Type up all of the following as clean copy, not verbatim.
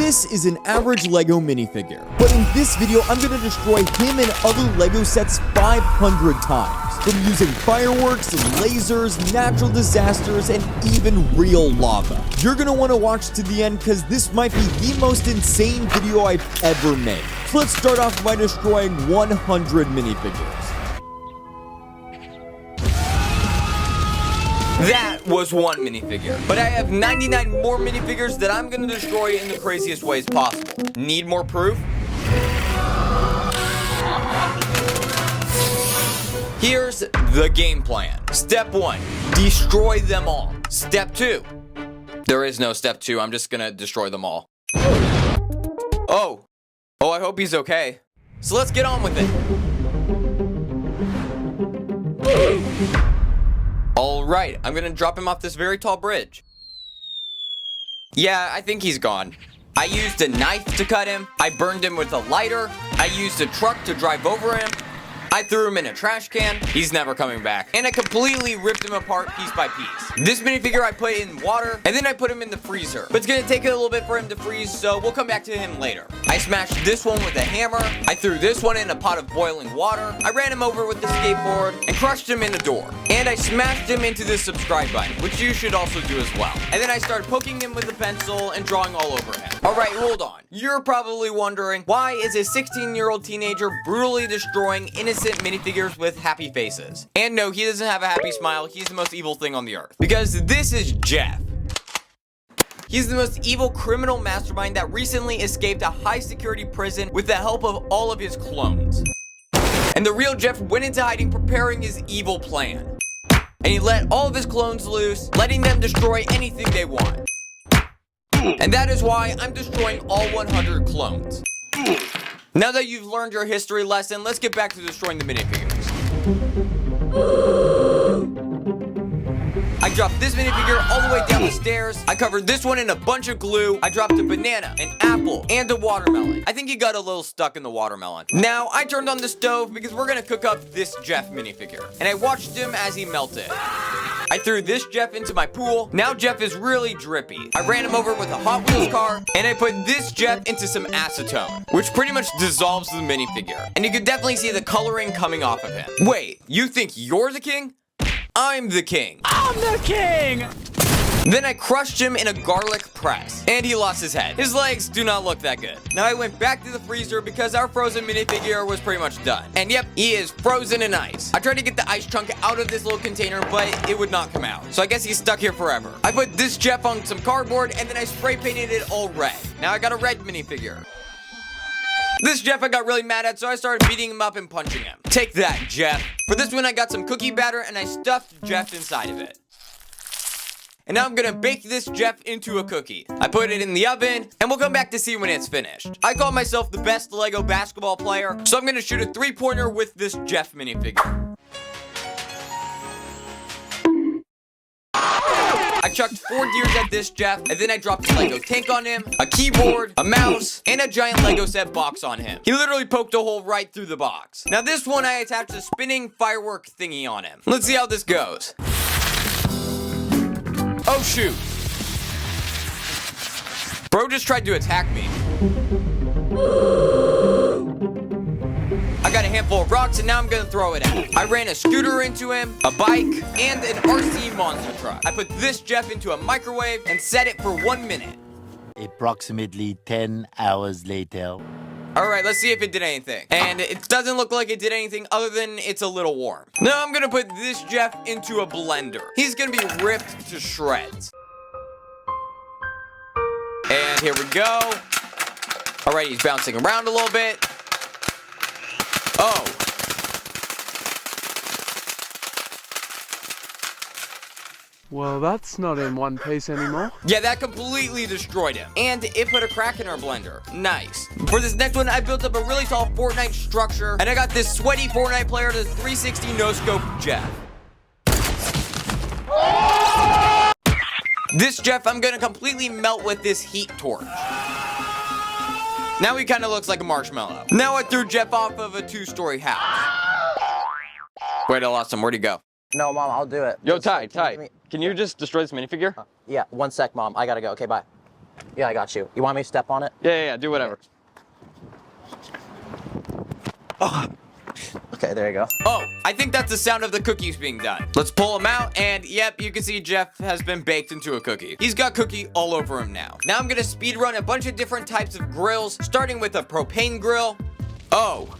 This is an average LEGO minifigure, but in this video I'm gonna destroy him and other LEGO sets 500 times, from using fireworks and lasers, natural disasters, and even real lava. You're gonna wanna watch to the end because this might be the most insane video I've ever made. So let's start off by destroying 100 minifigures. That was one minifigure, but I have 99 more minifigures that I'm gonna destroy in the craziest ways possible. Need more proof? Here's the game plan. Step 1, destroy them all. Step 2, there is no step 2, I'm just gonna destroy them all. Oh, I hope he's okay. So let's get on with it. Alright, I'm gonna drop him off this very tall bridge. Yeah, I think he's gone. I used a knife to cut him. I burned him with a lighter. I used a truck to drive over him. I threw him in a trash can. He's never coming back. And I completely ripped him apart piece by piece. This minifigure I put in water, and then I put him in the freezer. But it's gonna take a little bit for him to freeze, so we'll come back to him later. I smashed this one with a hammer. I threw this one in a pot of boiling water. I ran him over with the skateboard and crushed him in the door. And I smashed him into the subscribe button, which you should also do as well. And then I started poking him with a pencil and drawing all over him. Alright, hold on. You're probably wondering, why is a 16-year-old teenager brutally destroying innocent minifigures with happy faces? And no, he doesn't have a happy smile. He's the most evil thing on the earth. Because this is Jeff. He's the most evil criminal mastermind that recently escaped a high-security prison with the help of all of his clones. And the real Jeff went into hiding preparing his evil plan. And he let all of his clones loose, letting them destroy anything they want. And that is why I'm destroying all 100 clones. Now that you've learned your history lesson, let's get back to destroying the minifigures. I dropped this minifigure all the way down the stairs. I covered this one in a bunch of glue. I dropped a banana, an apple, and a watermelon. I think he got a little stuck in the watermelon. Now, I turned on the stove because we're gonna cook up this Jeff minifigure. And I watched him as he melted. I threw this Jeff into my pool. Now Jeff is really drippy. I ran him over with a Hot Wheels car, and I put this Jeff into some acetone, which pretty much dissolves the minifigure. And you can definitely see the coloring coming off of him. Wait, you think you're the king? I'm the king. I'm the king! Then I crushed him in a garlic press, and he lost his head. His legs do not look that good. Now I went back to the freezer because our frozen minifigure was pretty much done. And yep, he is frozen in ice. I tried to get the ice chunk out of this little container, but it would not come out. So I guess he's stuck here forever. I put this Jeff on some cardboard, and then I spray painted it all red. Now I got a red minifigure. This Jeff I got really mad at, so I started beating him up and punching him. Take that, Jeff. For this one, I got some cookie batter, and I stuffed Jeff inside of it. And now I'm gonna bake this Jeff into a cookie. I put it in the oven, and we'll come back to see when it's finished. I call myself the best LEGO basketball player, so I'm gonna shoot a three-pointer with this Jeff minifigure. I chucked 4 gears at this Jeff, and then I dropped a Lego tank on him, a keyboard, a mouse, and a giant Lego set box on him. He literally poked a hole right through the box. Now this one, I attached a spinning firework thingy on him. Let's see how this goes. Oh shoot. Bro just tried to attack me. I got a handful of rocks and now I'm gonna throw it out. I ran a scooter into him, a bike, and an RC monster truck. I put this Jeff into a microwave and set it for 1 minute. Approximately 10 hours later. Alright, let's see if it did anything. And it doesn't look like it did anything other than it's a little warm. Now I'm gonna put this Jeff into a blender. He's gonna be ripped to shreds. And here we go. Alright, he's bouncing around a little bit. Oh. Well, that's not in one piece anymore. Yeah, that completely destroyed him. And it put a crack in our blender. Nice. For this next one, I built up a really tall Fortnite structure, and I got this sweaty Fortnite player to 360 no-scope Jeff. This Jeff, I'm gonna completely melt with this heat torch. Now he kind of looks like a marshmallow. Now I threw Jeff off of a 2-story house. Wait, I lost him. Where'd he go? No, Mom, I'll do it. Yo, Ty, can you just destroy this minifigure? Yeah, 1 sec, Mom. I gotta go. Okay, bye. Yeah, I got you. You want me to step on it? Yeah, do whatever. Okay, there you go. Oh, I think that's the sound of the cookies being done. Let's pull them out, and yep, you can see Jeff has been baked into a cookie. He's got cookie all over him now. Now I'm gonna speed run a bunch of different types of grills, starting with a propane grill. Oh.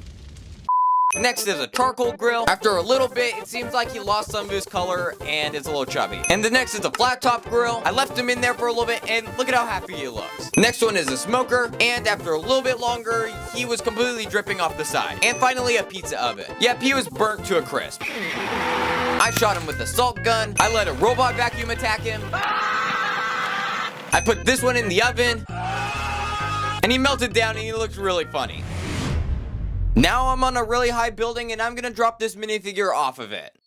Next is a charcoal grill. After a little bit, it seems like he lost some of his color and is a little chubby. And the next is a flat top grill. I left him in there for a little bit and look at how happy he looks. Next one is a smoker, and after a little bit longer, he was completely dripping off the side. And finally, a pizza oven. Yep, he was burnt to a crisp. I shot him with a salt gun. I let a robot vacuum attack him. I put this one in the oven, and he melted down and he looks really funny. Now I'm on a really high building and I'm gonna drop this minifigure off of it.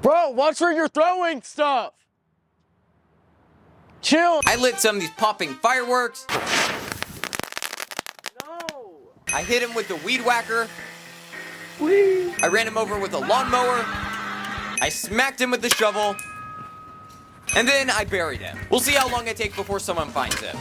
Bro, watch where you're throwing stuff. Chill. I lit some of these popping fireworks. No. I hit him with the weed whacker. Please. I ran him over with a lawnmower. I smacked him with the shovel. And then I buried him. We'll see how long it takes before someone finds him.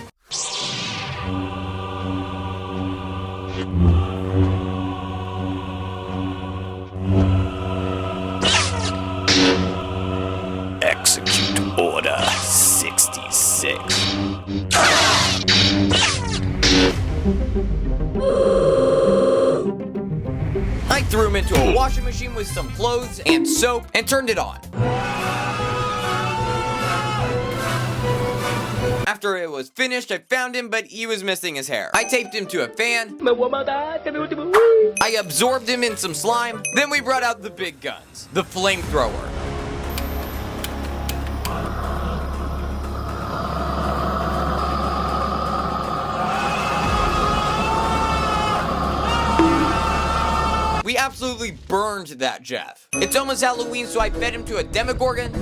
Execute Order 66. I threw him into a washing machine with some clothes and soap and turned it on. After it was finished, I found him, but he was missing his hair. I taped him to a fan. I absorbed him in some slime. Then we brought out the big guns, the flamethrower. We absolutely burned that Jeff. It's almost Halloween, so I fed him to a Demogorgon.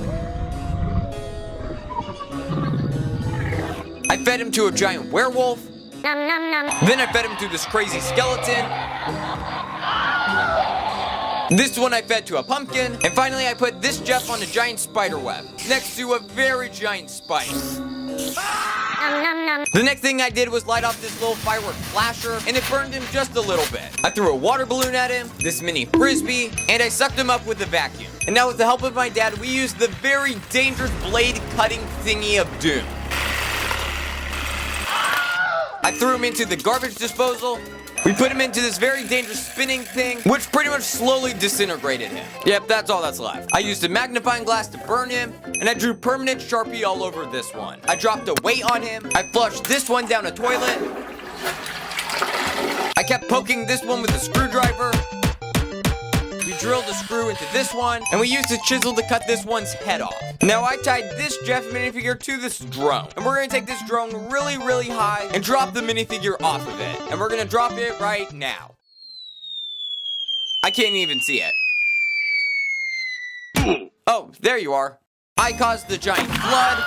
I fed him to a giant werewolf. Then I fed him to this crazy skeleton. This one I fed to a pumpkin. And finally I put this Jeff on a giant spider web next to a very giant spider. The next thing I did was light off this little firework flasher, and it burned him just a little bit. I threw a water balloon at him, this mini frisbee, and I sucked him up with a vacuum. And now with the help of my dad, we used the very dangerous blade cutting thingy of doom. I threw him into the garbage disposal. We put him into this very dangerous spinning thing, which pretty much slowly disintegrated him. Yep, that's all that's left. I used a magnifying glass to burn him, and I drew permanent Sharpie all over this one. I dropped a weight on him. I flushed this one down a toilet. I kept poking this one with a screwdriver. We drilled a screw into this one, and we used a chisel to cut this one's head off. Now I tied this Jeff minifigure to this drone, and we're gonna take this drone really, really high and drop the minifigure off of it. And we're gonna drop it right now. I can't even see it. Oh, there you are. I caused the giant flood.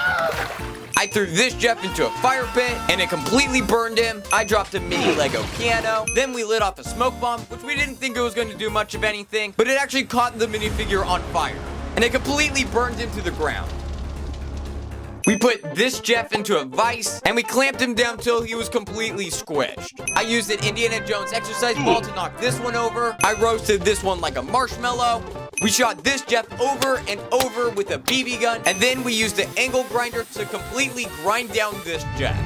I threw this Jeff into a fire pit, and it completely burned him. I dropped a mini Lego piano. Then we lit off a smoke bomb, which we didn't think it was going to do much of anything, but it actually caught the minifigure on fire, and it completely burned him to the ground. We put this Jeff into a vise, and we clamped him down till he was completely squished. I used an Indiana Jones exercise ball to knock this one over. I roasted this one like a marshmallow. We shot this Jeff over and over with a BB gun, and then we used the angle grinder to completely grind down this Jeff.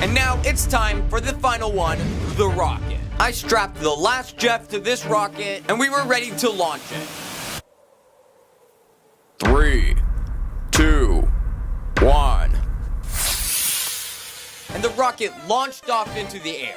And now it's time for the final one, the rocket. I strapped the last Jeff to this rocket, and we were ready to launch it. 3, 2, 1. And the rocket launched off into the air.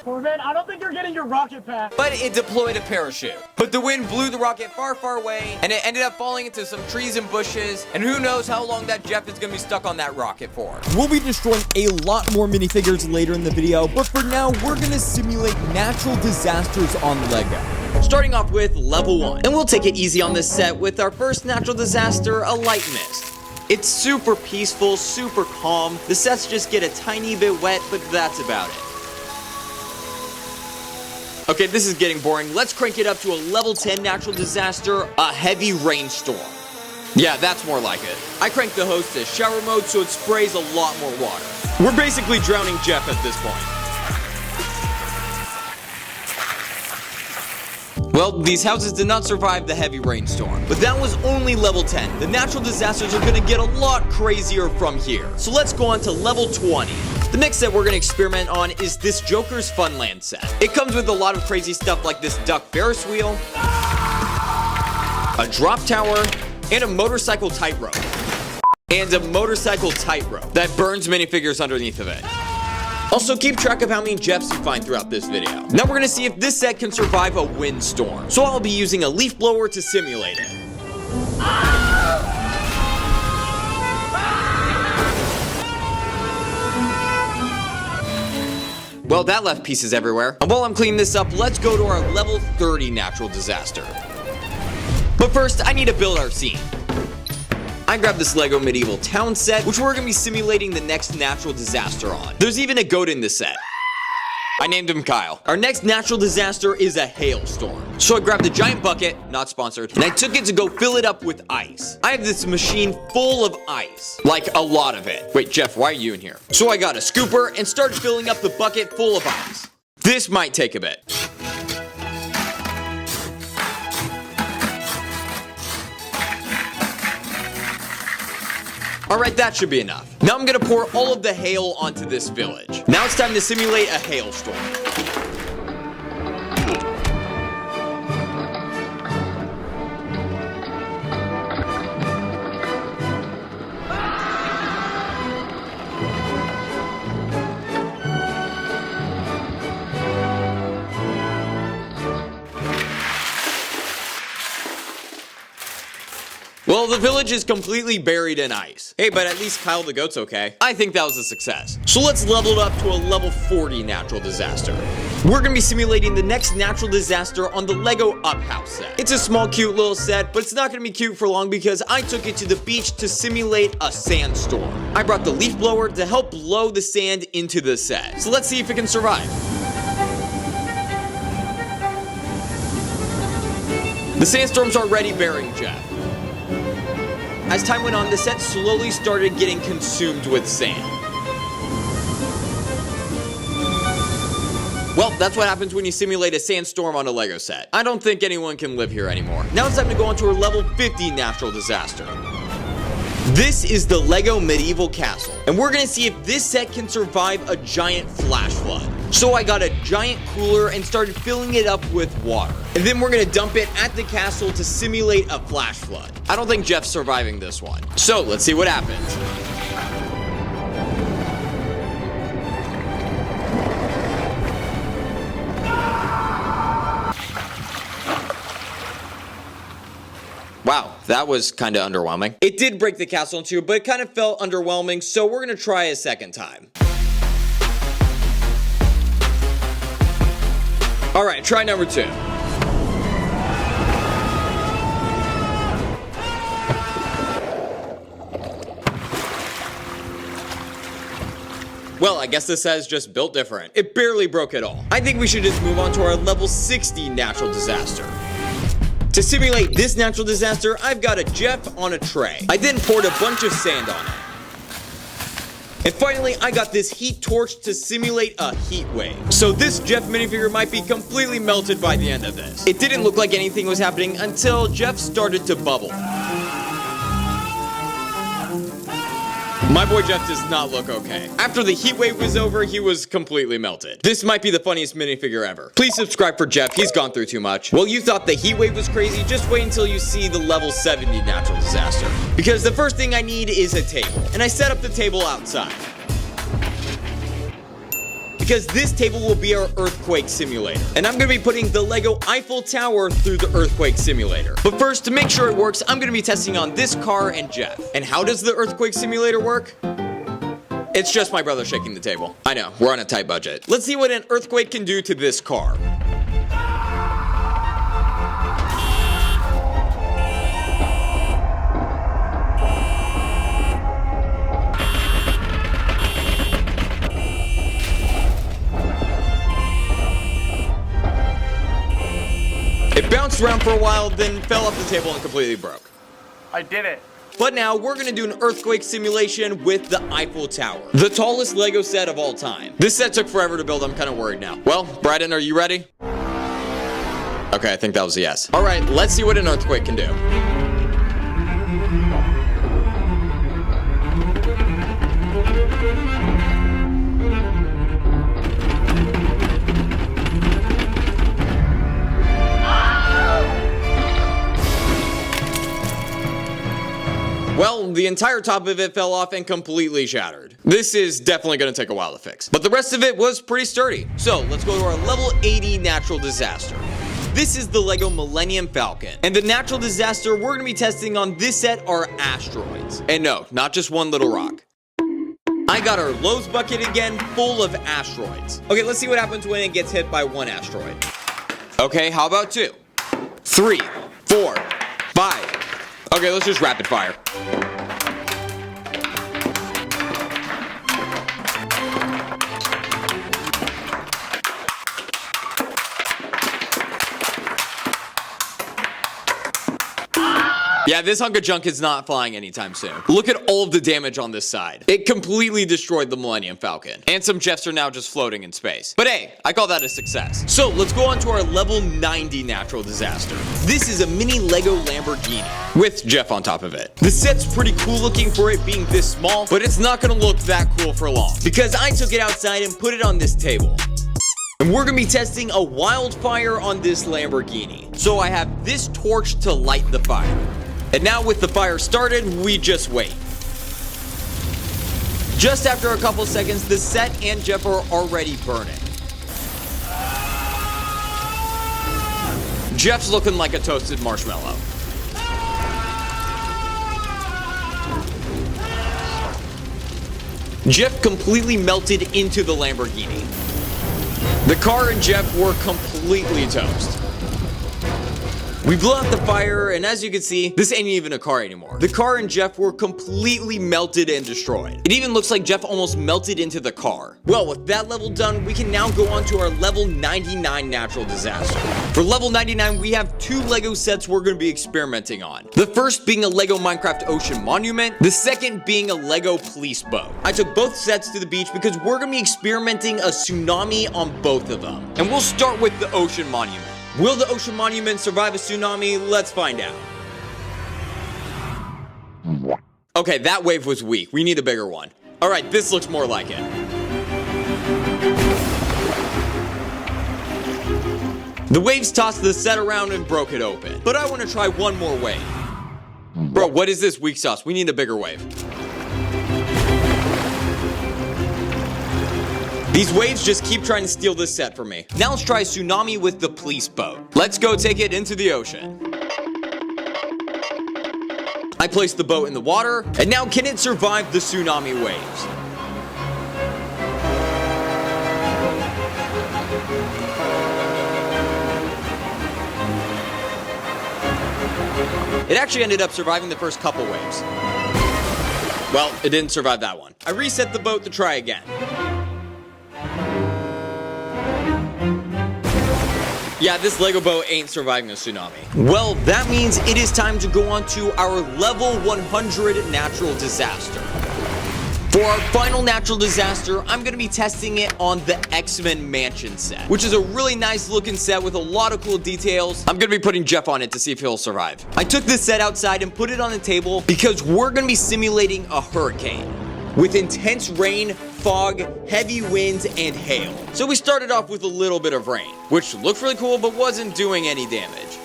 Corvette, I don't think you're getting your rocket pack. But it deployed a parachute. But the wind blew the rocket far, far away, and it ended up falling into some trees and bushes, and who knows how long that Jeff is gonna be stuck on that rocket for. We'll be destroying a lot more minifigures later in the video, but for now, we're gonna simulate natural disasters on LEGO. Starting off with level 1. And we'll take it easy on this set with our first natural disaster, a light mist. It's super peaceful, super calm. The sets just get a tiny bit wet, but that's about it. Okay, this is getting boring. Let's crank it up to a level 10 natural disaster, a heavy rainstorm. Yeah, that's more like it. I cranked the hose to shower mode so it sprays a lot more water. We're basically drowning Jeff at this point. Well, these houses did not survive the heavy rainstorm, but that was only level 10. The natural disasters are gonna get a lot crazier from here. So let's go on to level 20. The next set we're gonna experiment on is this Joker's Funland set. It comes with a lot of crazy stuff like this duck Ferris wheel, a drop tower, and a motorcycle tightrope. That burns minifigures underneath of it. Also, keep track of how many Jeffs you find throughout this video. Now we're gonna see if this set can survive a windstorm. So I'll be using a leaf blower to simulate it. Well, that left pieces everywhere. And while I'm cleaning this up, let's go to our level 30 natural disaster. But first, I need to build our scene. I grabbed this LEGO medieval town set, which we're gonna be simulating the next natural disaster on. There's even a goat in this set. I named him Kyle. Our next natural disaster is a hailstorm. So I grabbed a giant bucket, not sponsored, and I took it to go fill it up with ice. I have this machine full of ice, like a lot of it. Wait, Jeff, why are you in here? So I got a scooper and started filling up the bucket full of ice. This might take a bit. Alright, that should be enough. Now I'm gonna pour all of the hail onto this village. Now it's time to simulate a hailstorm. Well, the village is completely buried in ice. Hey, but at least Kyle the goat's okay. I think that was a success. So let's level it up to a level 40 natural disaster. We're gonna be simulating the next natural disaster on the LEGO Up House set. It's a small, cute little set, but it's not gonna be cute for long because I took it to the beach to simulate a sandstorm. I brought the leaf blower to help blow the sand into the set. So let's see if it can survive. The sandstorm's already burying Jeff. As time went on, the set slowly started getting consumed with sand. Well, that's what happens when you simulate a sandstorm on a LEGO set. I don't think anyone can live here anymore. Now it's time to go on to our level 50 natural disaster. This is the LEGO medieval castle, and we're gonna see if this set can survive a giant flash flood. So I got a giant cooler and started filling it up with water. And then we're gonna dump it at the castle to simulate a flash flood. I don't think Jeff's surviving this one. So let's see what happens. Wow, that was kind of underwhelming. It did break the castle in two, but it kind of felt underwhelming, so we're gonna try a second time. All right, try number 2. Well, I guess this set is just built different. It barely broke at all. I think we should just move on to our level 60 natural disaster. To simulate this natural disaster, I've got a Jeff on a tray. I then poured a bunch of sand on it. And finally, I got this heat torch to simulate a heat wave. So this Jeff minifigure might be completely melted by the end of this. It didn't look like anything was happening until Jeff started to bubble. My boy Jeff does not look okay. After the heat wave was over, he was completely melted. This might be the funniest minifigure ever. Please subscribe for Jeff, he's gone through too much. Well, you thought the heat wave was crazy, just wait until you see the level 70 natural disaster. Because the first thing I need is a table, and I set up the table outside. Because this table will be our earthquake simulator. And I'm gonna be putting the LEGO Eiffel Tower through the earthquake simulator. But first, to make sure it works, I'm gonna be testing on this car and Jeff. And how does the earthquake simulator work? It's just my brother shaking the table. I know, we're on a tight budget. Let's see what an earthquake can do to this car. for a while, then fell off the table and completely broke. I did it. But now we're gonna do an earthquake simulation with the Eiffel Tower, the tallest Lego set of all time. This set took forever to build. I'm kind of worried now. Well, Bryden, are you ready? Okay, I think that was a yes. All right, let's see what an earthquake can do. Well, the entire top of it fell off and completely shattered. This is definitely going to take a while to fix. But the rest of it was pretty sturdy. So let's go to our level 80 natural disaster. This is the LEGO Millennium Falcon. And the natural disaster we're going to be testing on this set are asteroids. And no, not just one little rock. I got our Lowe's bucket again, full of asteroids. Okay, let's see what happens when it gets hit by one asteroid. Okay, how about 2, 3, 4, 5. Okay, let's just rapid fire. Yeah, this hunk of junk is not flying anytime soon. Look at all of the damage on this side. It completely destroyed the Millennium Falcon. And some Jeffs are now just floating in space. But hey, I call that a success. So let's go on to our level 90 natural disaster. This is a mini Lego Lamborghini with Jeff on top of it. The set's pretty cool looking for it being this small, but it's not gonna look that cool for long because I took it outside and put it on this table. And we're gonna be testing a wildfire on this Lamborghini. So I have this torch to light the fire. And now with the fire started, we just wait. Just after a couple seconds, the set and Jeff are already burning. Jeff's looking like a toasted marshmallow. Jeff completely melted into the Lamborghini. The car and Jeff were completely toast. We blew out the fire, and as you can see, this ain't even a car anymore. The car and Jeff were completely melted and destroyed. It even looks like Jeff almost melted into the car. Well, with that level done, we can now go on to our level 99 natural disaster. For level 99, we have 2 Lego sets we're going to be experimenting on. The first being a Lego Minecraft Ocean Monument, the second being a Lego Police Boat. I took both sets to the beach because we're going to be experimenting a tsunami on both of them. And we'll start with the Ocean Monument. Will the Ocean Monument survive a tsunami? Let's find out. Okay, that wave was weak. We need a bigger one. All right, this looks more like it. The waves tossed the set around and broke it open. But I want to try one more wave. Bro, what is this weak sauce? We need a bigger wave. These waves just keep trying to steal this set from me. Now let's try a tsunami with the police boat. Let's go take it into the ocean. I placed the boat in the water, and now can it survive the tsunami waves? It actually ended up surviving the first couple waves. Well, it didn't survive that one. I reset the boat to try again. Yeah, this Lego boat ain't surviving a tsunami. Well, that means it is time to go on to our level 100 natural disaster. For our final natural disaster, I'm going to be testing it on the X-Men Mansion set, which is a really nice looking set with a lot of cool details. I'm going to be putting Jeff on it to see if he'll survive. I took this set outside and put it on the table because we're going to be simulating a hurricane with intense rain, fog, heavy winds, and hail. So we started off with a little bit of rain, which looked really cool but wasn't doing any damage.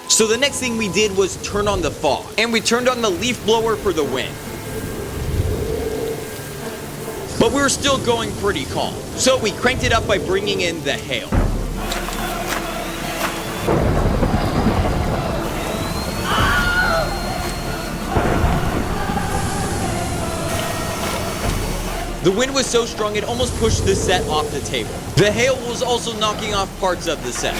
So the next thing we did was turn on the fog, and we turned on the leaf blower for the wind. But we were still going pretty calm, so we cranked it up by bringing in the hail. The wind was so strong it almost pushed the set off the table. The hail was also knocking off parts of the set.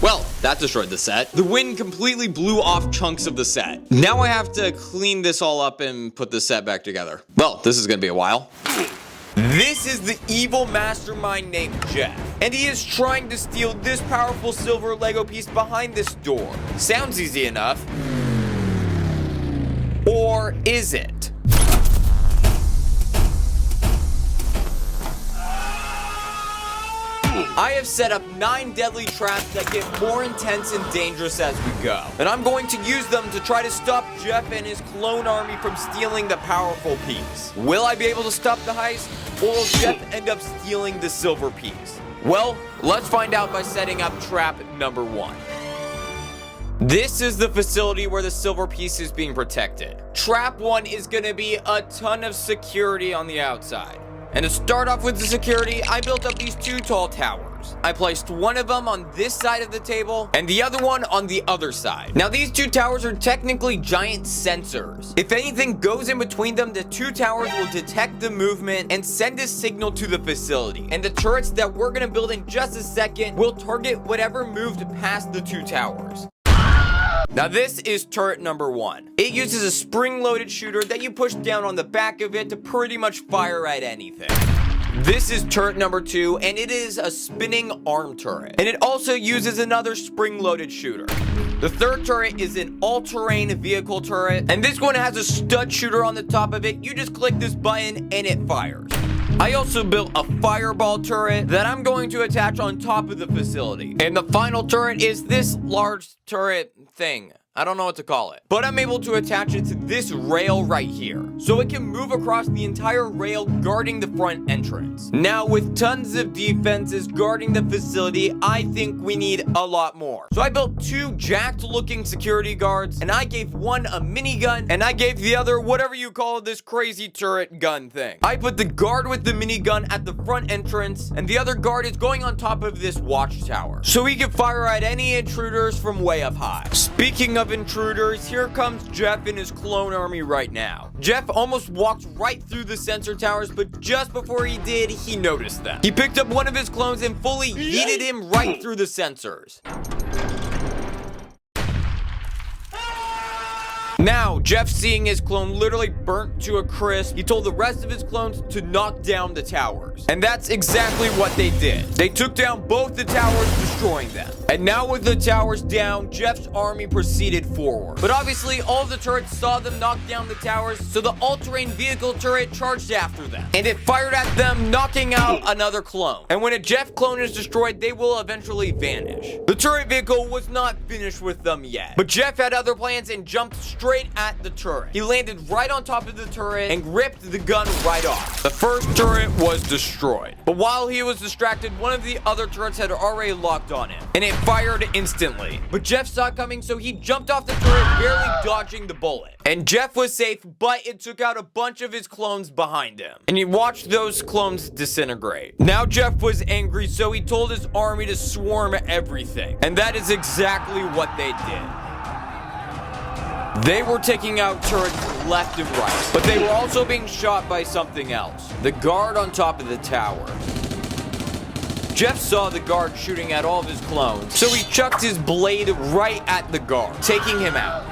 Well, that's that destroyed the set. The wind completely blew off chunks of the set. Now I have to clean this all up and put the set back together. Well, this is gonna be a while. This is the evil mastermind named Jeff, and he is trying to steal this powerful silver Lego piece behind this door. Sounds easy enough. Or is it? I have set up 9 deadly traps that get more intense and dangerous as we go. And I'm going to use them to try to stop Jeff and his clone army from stealing the powerful piece. Will I be able to stop the heist, or will Jeff end up stealing the silver piece? Well, let's find out by setting up trap number 1. This is the facility where the silver piece is being protected. Trap 1 is going to be a ton of security on the outside. And to start off with the security, I built up these 2 tall towers. I placed one of them on this side of the table and the other one on the other side. Now these 2 towers are technically giant sensors. If anything goes in between them, the 2 towers will detect the movement and send a signal to the facility. And the turrets that we're gonna build in just a second will target whatever moved past the 2 towers. Now this is turret number 1. It uses a spring-loaded shooter that you push down on the back of it to pretty much fire at anything. This is turret number 2, and it is a spinning arm turret. And it also uses another spring-loaded shooter. The third turret is an all-terrain vehicle turret, and this one has a stud shooter on the top of it. You just click this button and it fires. I also built a fireball turret that I'm going to attach on top of the facility. And the final turret is this large turret thing. I don't know what to call it, but I'm able to attach it to this rail right here, so it can move across the entire rail guarding the front entrance. Now, with tons of defenses guarding the facility, I think we need a lot more. So I built 2 jacked looking security guards, and I gave one a minigun, and I gave the other whatever you call this crazy turret gun thing. I put the guard with the minigun at the front entrance, and the other guard is going on top of this watchtower, so he can fire at any intruders from way up high. Speaking of intruders, here comes Jeff and his clone army right now. Jeff almost walked right through the sensor towers, but just before he did, he noticed them. He picked up one of his clones and fully yeeted him right through the sensors. Now, Jeff, seeing his clone literally burnt to a crisp, he told the rest of his clones to knock down the towers. And that's exactly what they did. They took down both the towers, destroying them. And now with the towers down, Jeff's army proceeded forward. But obviously, all of the turrets saw them knock down the towers, so the all-terrain vehicle turret charged after them. And it fired at them, knocking out another clone. And when a Jeff clone is destroyed, they will eventually vanish. The turret vehicle was not finished with them yet, but Jeff had other plans and jumped straight at the turret. He landed right on top of the turret and ripped the gun right off. The first turret was destroyed. But while he was distracted, one of the other turrets had already locked on him, and it fired instantly. But Jeff saw it coming, so he jumped off the turret, barely dodging the bullet. And Jeff was safe, but it took out a bunch of his clones behind him. And he watched those clones disintegrate. Now Jeff was angry, so he told his army to swarm everything. And that is exactly what they did. They were taking out turrets left and right, but they were also being shot by something else. The guard on top of the tower. Jeff saw the guard shooting at all of his clones, so he chucked his blade right at the guard, taking him out.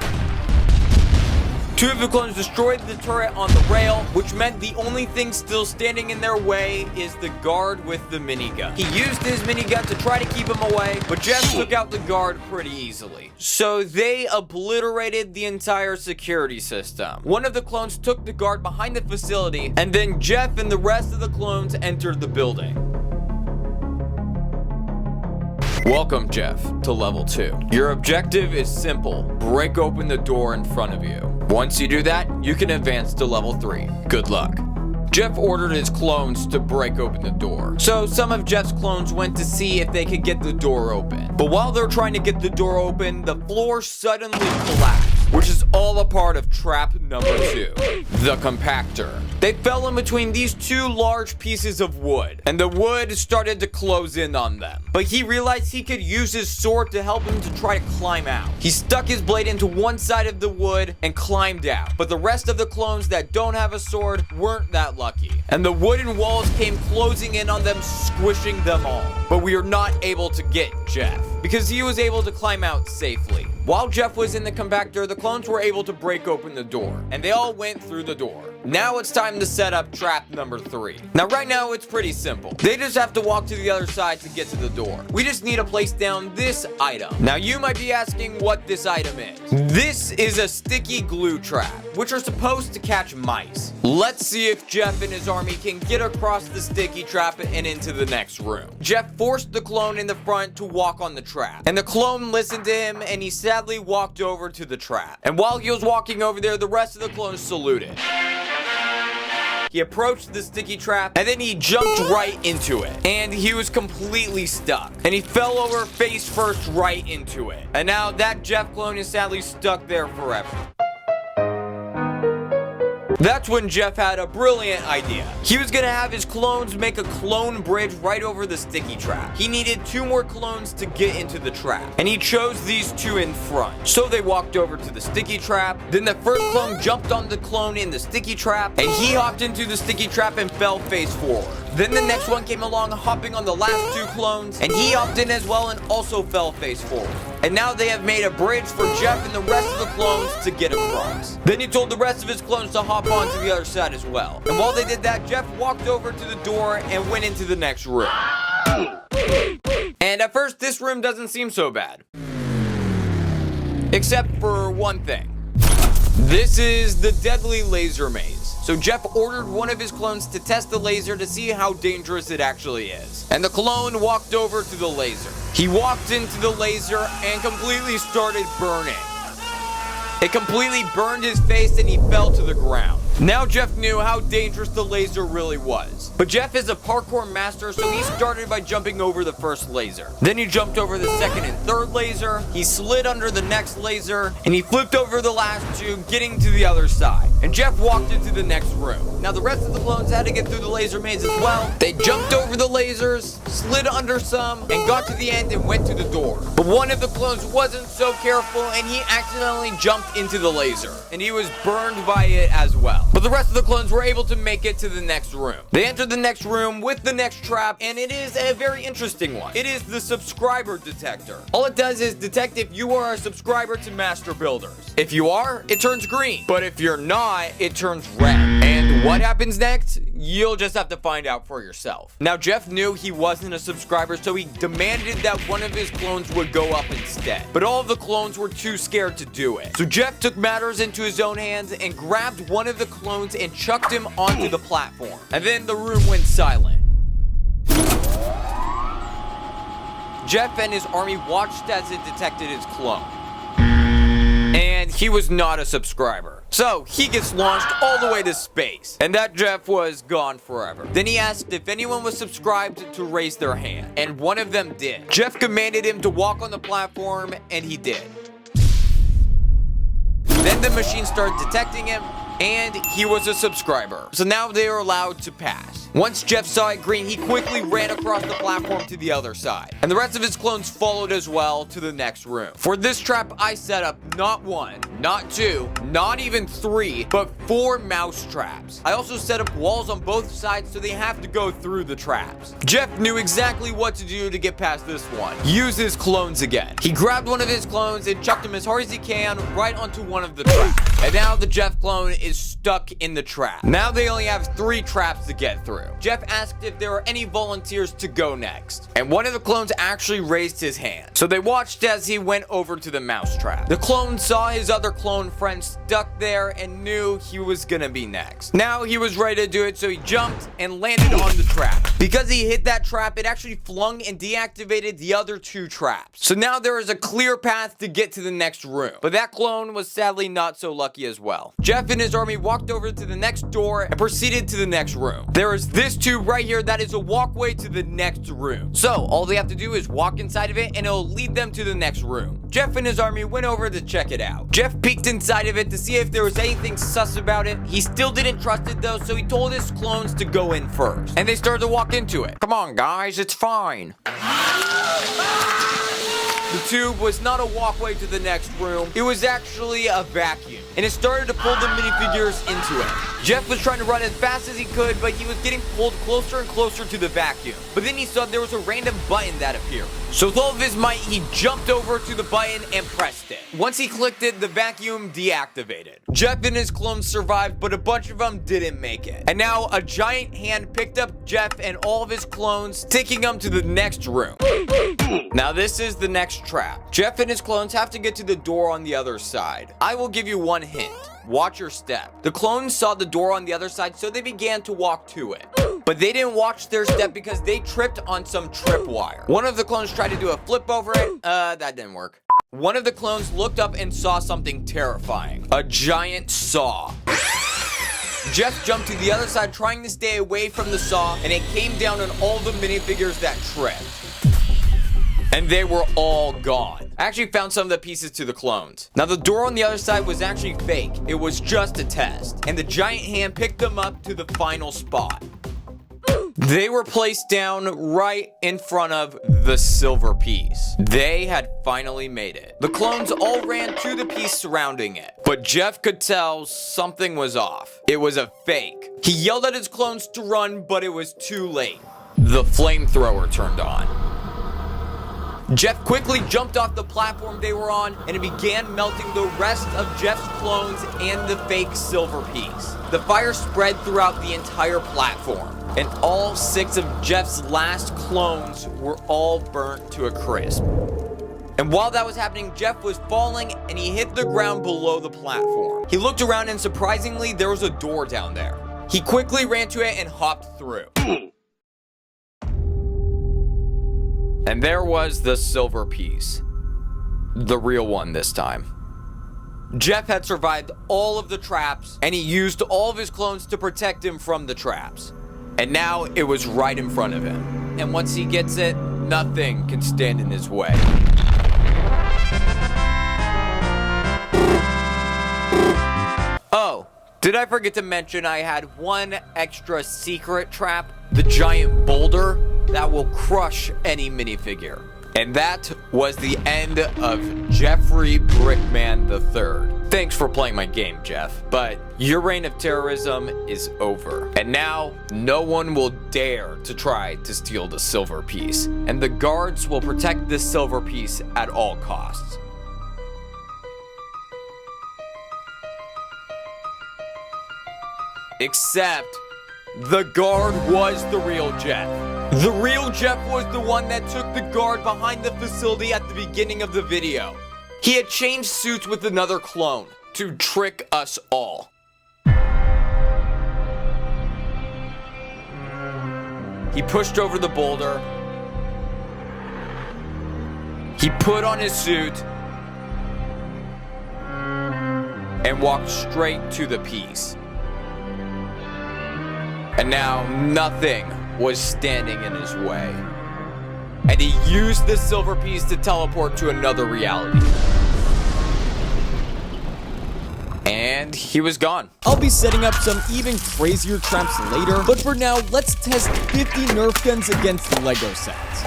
2 of the clones destroyed the turret on the rail, which meant the only thing still standing in their way is the guard with the minigun. He used his minigun to try to keep him away, but Jeff took out the guard pretty easily. So they obliterated the entire security system. One of the clones took the guard behind the facility, and then Jeff and the rest of the clones entered the building. Welcome, Jeff, to level 2. Your objective is simple. Break open the door in front of you. Once you do that, you can advance to level 3. Good luck. Jeff ordered his clones to break open the door. So some of Jeff's clones went to see if they could get the door open. But while they're trying to get the door open, the floor suddenly collapsed, which is all a part of trap number 2, the compactor. They fell in between these two large pieces of wood, and the wood started to close in on them. But he realized he could use his sword to help him to try to climb out. He stuck his blade into one side of the wood and climbed out. But the rest of the clones that don't have a sword weren't that lucky. And the wooden walls came closing in on them, squishing them all. But we are not able to get Jeff, because he was able to climb out safely. While Jeff was in the compactor, the clones were able to break open the door, and they all went through the door. Now it's time to set up trap number 3. Now right now it's pretty simple. They just have to walk to the other side to get to the door. We just need to place down this item. Now you might be asking what this item is. This is a sticky glue trap, which are supposed to catch mice. Let's see if Jeff and his army can get across the sticky trap and into the next room. Jeff forced the clone in the front to walk on the trap, and the clone listened to him, and he sadly walked over to the trap. And while he was walking over there, the rest of the clones saluted. He approached the sticky trap, and then he jumped right into it. And he was completely stuck. And he fell over face first right into it. And now that Jeff clone is sadly stuck there forever. That's when Jeff had a brilliant idea. He was gonna have his clones make a clone bridge right over the sticky trap. He needed 2 more clones to get into the trap, and he chose these 2 in front. So they walked over to the sticky trap. Then the first clone jumped on the clone in the sticky trap, and he hopped into the sticky trap and fell face forward. Then the next one came along, hopping on the last 2 clones, and he hopped in as well and also fell face forward. And now they have made a bridge for Jeff and the rest of the clones to get across. Then he told the rest of his clones to hop onto the other side as well. And while they did that, Jeff walked over to the door and went into the next room. And at first, this room doesn't seem so bad. Except for one thing. This is the deadly laser maze. So Jeff ordered one of his clones to test the laser to see how dangerous it actually is. And the clone walked over to the laser. He walked into the laser and completely started burning. It completely burned his face and he fell to the ground. Now Jeff knew how dangerous the laser really was. But Jeff is a parkour master, so he started by jumping over the first laser. Then he jumped over the second and third laser, he slid under the next laser, and he flipped over the last 2, getting to the other side. And Jeff walked into the next room. Now the rest of the clones had to get through the laser maze as well. They jumped over the lasers, slid under some, and got to the end and went to the door. But one of the clones wasn't so careful, and he accidentally jumped into the laser, and he was burned by it as well. But the rest of the clones were able to make it to the next room. They entered the next room with the next trap, and it is a very interesting one. It is the subscriber detector. All it does is detect if you are a subscriber to Master Builders. If you are, it turns green. But if you're not, it turns red. And what happens next? You'll just have to find out for yourself. Now, Jeff knew he wasn't a subscriber, so he demanded that one of his clones would go up instead. But all of the clones were too scared to do it. So Jeff took matters into his own hands and grabbed one of the clones and chucked him onto the platform. And then the room went silent. Jeff and his army watched as it detected his clone. And he was not a subscriber. So he gets launched all the way to space. And that Jeff was gone forever. Then he asked if anyone was subscribed to raise their hand. And one of them did. Jeff commanded him to walk on the platform, and he did. Then the machine started detecting him, and he was a subscriber. So now they are allowed to pass. Once Jeff saw it green, he quickly ran across the platform to the other side. And the rest of his clones followed as well to the next room. For this trap, I set up not 1, not 2, not even 3, but 4 mouse traps. I also set up walls on both sides so they have to go through the traps. Jeff knew exactly what to do to get past this one. Use his clones again. He grabbed one of his clones and chucked him as hard as he can right onto one of the traps. And now the Jeff clone is stuck in the trap. Now they only have 3 traps to get through. Jeff asked if there were any volunteers to go next, and one of the clones actually raised his hand. So they watched as he went over to the mouse trap. The clone saw his other clone friend stuck there and knew he was gonna be next. Now he was ready to do it, so he jumped and landed on the trap. Because he hit that trap, it actually flung and deactivated the other 2 traps. So now there is a clear path to get to the next room. But that clone was sadly not so lucky as well. Jeff Jeff and his army walked over to the next door and proceeded to the next room. There is this tube right here that is a walkway to the next room. So all they have to do is walk inside of it and it'll lead them to the next room. Jeff and his army went over to check it out. Jeff peeked inside of it to see if there was anything sus about it. He still didn't trust it though, so he told his clones to go in first. And they started to walk into it. Come on guys, it's fine. The tube was not a walkway to the next room. It was actually a vacuum. And it started to pull the minifigures into it. Jeff was trying to run as fast as he could, but he was getting pulled closer and closer to the vacuum. But then he saw there was a random button that appeared. So with all of his might, he jumped over to the button and pressed it. Once he clicked it, the vacuum deactivated. Jeff and his clones survived, but a bunch of them didn't make it. And now a giant hand picked up Jeff and all of his clones, taking them to the next room. Now this is the next trap. Jeff and his clones have to get to the door on the other side. I will give you one hint. Watch your step. The clones saw the door on the other side, so they began to walk to it. But they didn't watch their step because they tripped on some tripwire. One of the clones tried to do a flip over it. That didn't work. One of the clones looked up and saw something terrifying. A giant saw. Jeff jumped to the other side trying to stay away from the saw, and it came down on all the minifigures that tripped. And they were all gone. I actually found some of the pieces to the clones. Now the door on the other side was actually fake. It was just a test. And the giant hand picked them up to the final spot. They were placed down right in front of the silver piece. They had finally made it. The clones all ran to the piece surrounding it. But Jeff could tell something was off. It was a fake. He yelled at his clones to run, but it was too late. The flamethrower turned on. Jeff quickly jumped off the platform they were on and it began melting the rest of Jeff's clones and the fake silver piece. The fire spread throughout the entire platform, and all 6 of Jeff's last clones were all burnt to a crisp. And while that was happening, Jeff was falling and he hit the ground below the platform. He looked around and surprisingly, there was a door down there. He quickly ran to it and hopped through. And there was the silver piece. The real one this time. Jeff had survived all of the traps, and he used all of his clones to protect him from the traps. And now it was right in front of him. And once he gets it, nothing can stand in his way. Oh, did I forget to mention I had one extra secret trap? The giant boulder that will crush any minifigure. And that was the end of Jeffrey Brickman III. Thanks for playing my game, Jeff, but your reign of terrorism is over. And now, no one will dare to try to steal the silver piece. And the guards will protect this silver piece at all costs. Except, the guard was the real Jeff. The real Jeff was the one that took the guard behind the facility at the beginning of the video. He had changed suits with another clone to trick us all. He pushed over the boulder. He put on his suit and walked straight to the piece. And now nothing was standing in his way. And he used the silver piece to teleport to another reality. And he was gone. I'll be setting up some even crazier traps later, but for now, let's test 50 Nerf guns against the LEGO sets.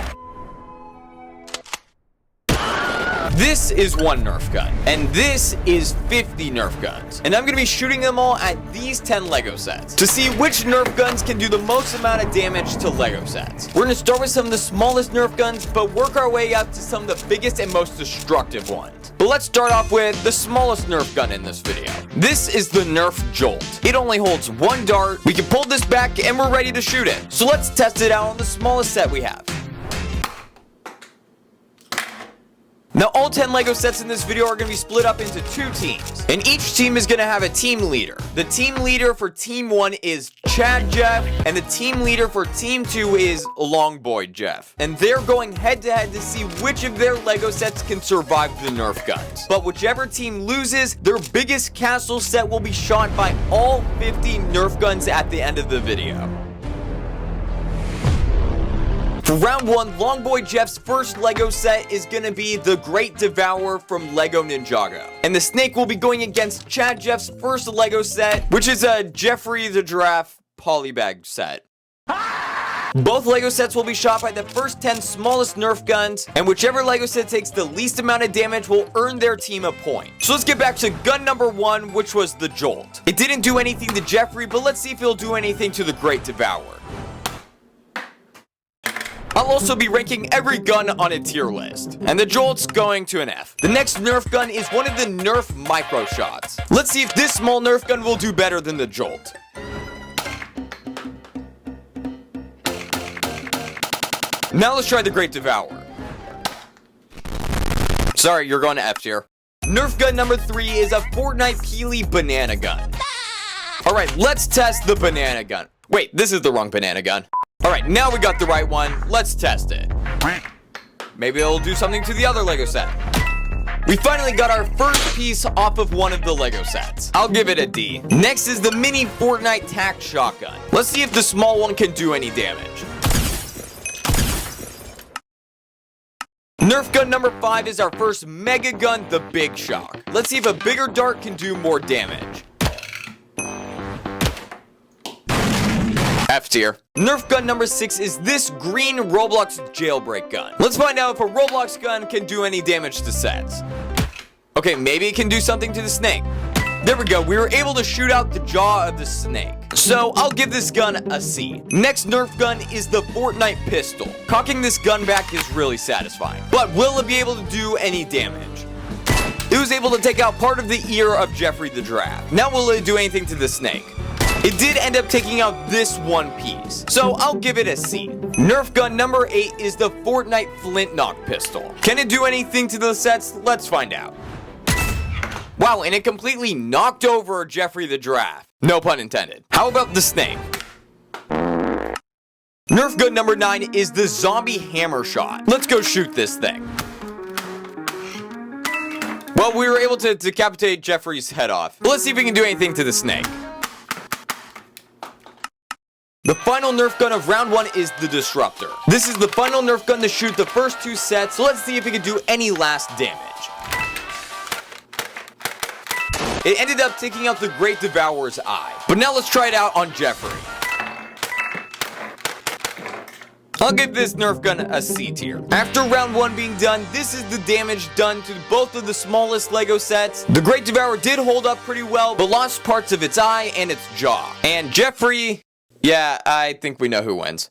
This is one Nerf gun, and this is 50 Nerf guns. And I'm gonna be shooting them all at these 10 LEGO sets to see which Nerf guns can do the most amount of damage to LEGO sets. We're gonna start with some of the smallest Nerf guns, but work our way up to some of the biggest and most destructive ones. But let's start off with the smallest Nerf gun in this video. This is the Nerf Jolt. It only holds one dart. We can pull this back and we're ready to shoot it. So let's test it out on the smallest set we have. Now, all 10 LEGO sets in this video are going to be split up into 2 teams, and each team is going to have a team leader. The team leader for Team 1 is Chad Jeff, and the team leader for Team 2 is Longboy Jeff. And they're going head-to-head to see which of their LEGO sets can survive the Nerf guns. But whichever team loses, their biggest castle set will be shot by all 50 Nerf guns at the end of the video. For round 1, Longboy Jeff's first LEGO set is going to be the Great Devourer from LEGO Ninjago. And the snake will be going against Chad Jeff's first LEGO set, which is a Jeffrey the Giraffe polybag set. Both LEGO sets will be shot by the first 10 smallest Nerf guns, and whichever LEGO set takes the least amount of damage will earn their team a point. So let's get back to gun number 1, which was the Jolt. It didn't do anything to Jeffrey, but let's see if it'll do anything to the Great Devourer. I'll also be ranking every gun on a tier list, and the Jolt's going to an F. The next Nerf gun is one of the Nerf Micro Shots. Let's see if this small Nerf gun will do better than the Jolt. Now let's try the Great Devourer. Sorry, you're going to F tier. Nerf gun number 3 is a Fortnite Peely banana gun. Alright, let's test the banana gun. Wait, this is the wrong banana gun. Alright, now we got the right one. Let's test it. Maybe it'll do something to the other LEGO set. We finally got our first piece off of one of the LEGO sets. I'll give it a D. Next is the mini Fortnite tac shotgun. Let's see if the small one can do any damage. Nerf gun number 5 is our first mega gun, the Big Shock. Let's see if a bigger dart can do more damage. F tier. Nerf gun number 6 is this green Roblox jailbreak gun. Let's find out if a Roblox gun can do any damage to sets. Okay, maybe it can do something to the snake. There we go, we were able to shoot out the jaw of the snake. So I'll give this gun a C. Next Nerf gun is the Fortnite pistol. Cocking this gun back is really satisfying. But will it be able to do any damage? It was able to take out part of the ear of Jeffrey the Giraffe. Now will it do anything to the snake? It did end up taking out this one piece, so I'll give it a C. Nerf gun number 8 is the Fortnite Flint Knock pistol. Can it do anything to the sets? Let's find out. Wow, and it completely knocked over Jeffrey the Giraffe. No pun intended. How about the snake? Nerf gun number 9 is the Zombie Hammer Shot. Let's go shoot this thing. Well, we were able to decapitate Jeffrey's head off. Let's see if we can do anything to the snake. The final Nerf gun of round 1 is the Disruptor. This is the final Nerf gun to shoot the first 2 sets, so let's see if it can do any last damage. It ended up taking out the Great Devourer's eye. But now let's try it out on Jeffrey. I'll give this Nerf gun a C tier. After round 1 being done, this is the damage done to both of the smallest LEGO sets. The Great Devourer did hold up pretty well, but lost parts of its eye and its jaw. And Jeffrey... yeah, I think we know who wins.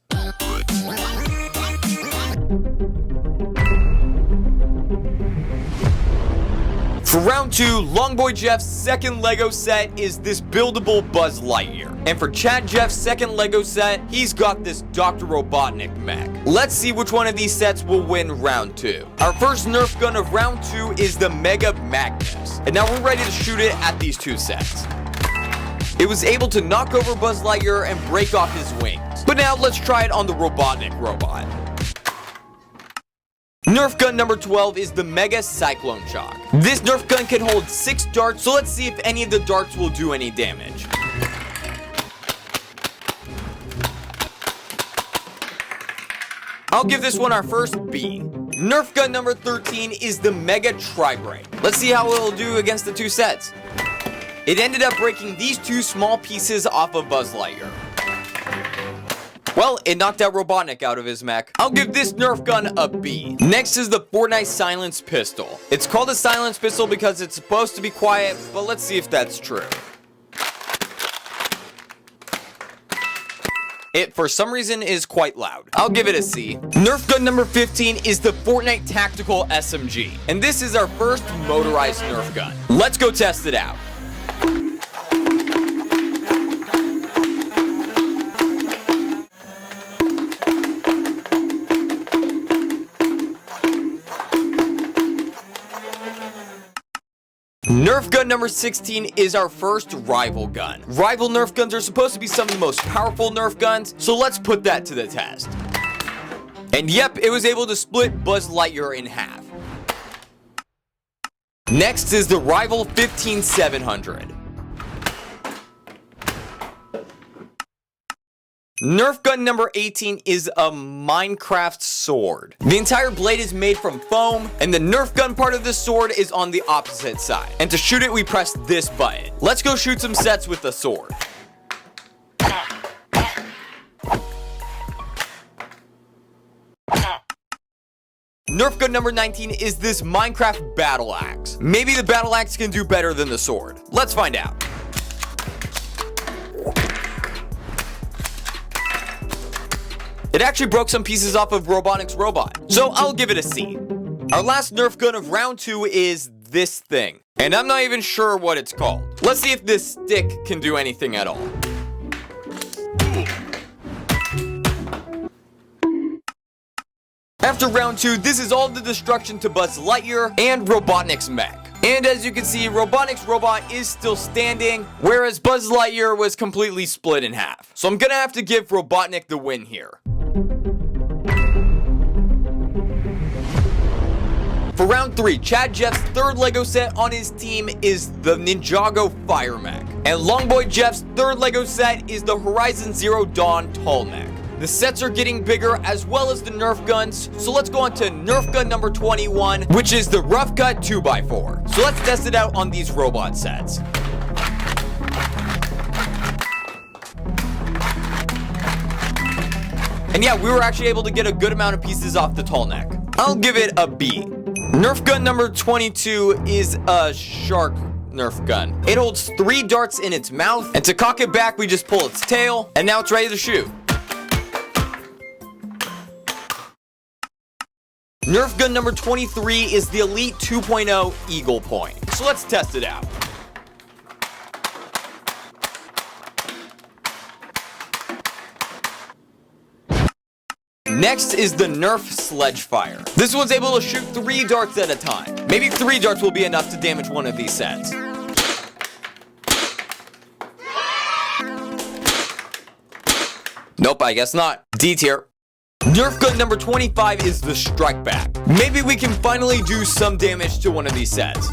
For round 2, Longboy Jeff's second LEGO set is this buildable Buzz Lightyear. And for Chad Jeff's second LEGO set, he's got this Dr. Robotnik mech. Let's see which one of these sets will win round 2. Our first Nerf gun of round 2 is the Mega Magnus. And now we're ready to shoot it at these 2 sets. It was able to knock over Buzz Lightyear and break off his wings. But now let's try it on the Robotnik robot. Nerf gun number 12 is the Mega Cyclone Shock. This Nerf gun can hold 6 darts, so let's see if any of the darts will do any damage. I'll give this one our first B. Nerf gun number 13 is the Mega Tri-Break. Let's see how it will do against the 2 sets. It ended up breaking these 2 small pieces off of Buzz Lightyear. Well, it knocked out Robotnik out of his mech. I'll give this Nerf gun a B. Next is the Fortnite Silence Pistol. It's called a Silence Pistol because it's supposed to be quiet, but let's see if that's true. It, for some reason, is quite loud. I'll give it a C. Nerf gun number 15 is the Fortnite Tactical SMG. And this is our first motorized Nerf gun. Let's go test it out. Nerf gun number 16 is our first rival gun. Rival Nerf guns are supposed to be some of the most powerful Nerf guns, so let's put that to the test. And yep, it was able to split Buzz Lightyear in half. Next is the rival 15700. Nerf gun number 18 is a Minecraft sword. The entire blade is made from foam, and the Nerf gun part of the sword is on the opposite side. And to shoot it, we press this button. Let's go shoot some sets with the sword. Nerf gun number 19 is this Minecraft battle axe. Maybe the battle axe can do better than the sword. Let's find out. It actually broke some pieces off of Robotnik's robot, so I'll give it a C. Our last Nerf gun of round 2 is this thing, and I'm not even sure what it's called. Let's see if this stick can do anything at all. After round 2, this is all the destruction to Buzz Lightyear and Robotnik's mech. And as you can see, Robotnik's robot is still standing, whereas Buzz Lightyear was completely split in half. So I'm gonna have to give Robotnik the win here. For round 3, Chad Jeff's third LEGO set on his team is the Ninjago Fire Mech. And Longboy Jeff's third LEGO set is the Horizon Zero Dawn Tall Mech. The sets are getting bigger as well as the Nerf guns, so let's go on to Nerf gun number 21, which is the Rough Cut 2x4. So let's test it out on these robot sets. And yeah, we were actually able to get a good amount of pieces off the tall neck. I'll give it a B. Nerf gun number 22 is a shark Nerf gun. It holds 3 darts in its mouth, and to cock it back, we just pull its tail, and now it's ready to shoot. Nerf gun number 23 is the Elite 2.0 Eagle Point. So let's test it out. Next is the Nerf Sledgefire. This one's able to shoot 3 darts at a time. Maybe 3 darts will be enough to damage one of these sets. Nope, I guess not. D tier. Nerf gun number 25 is the Strike Back. Maybe we can finally do some damage to one of these sets.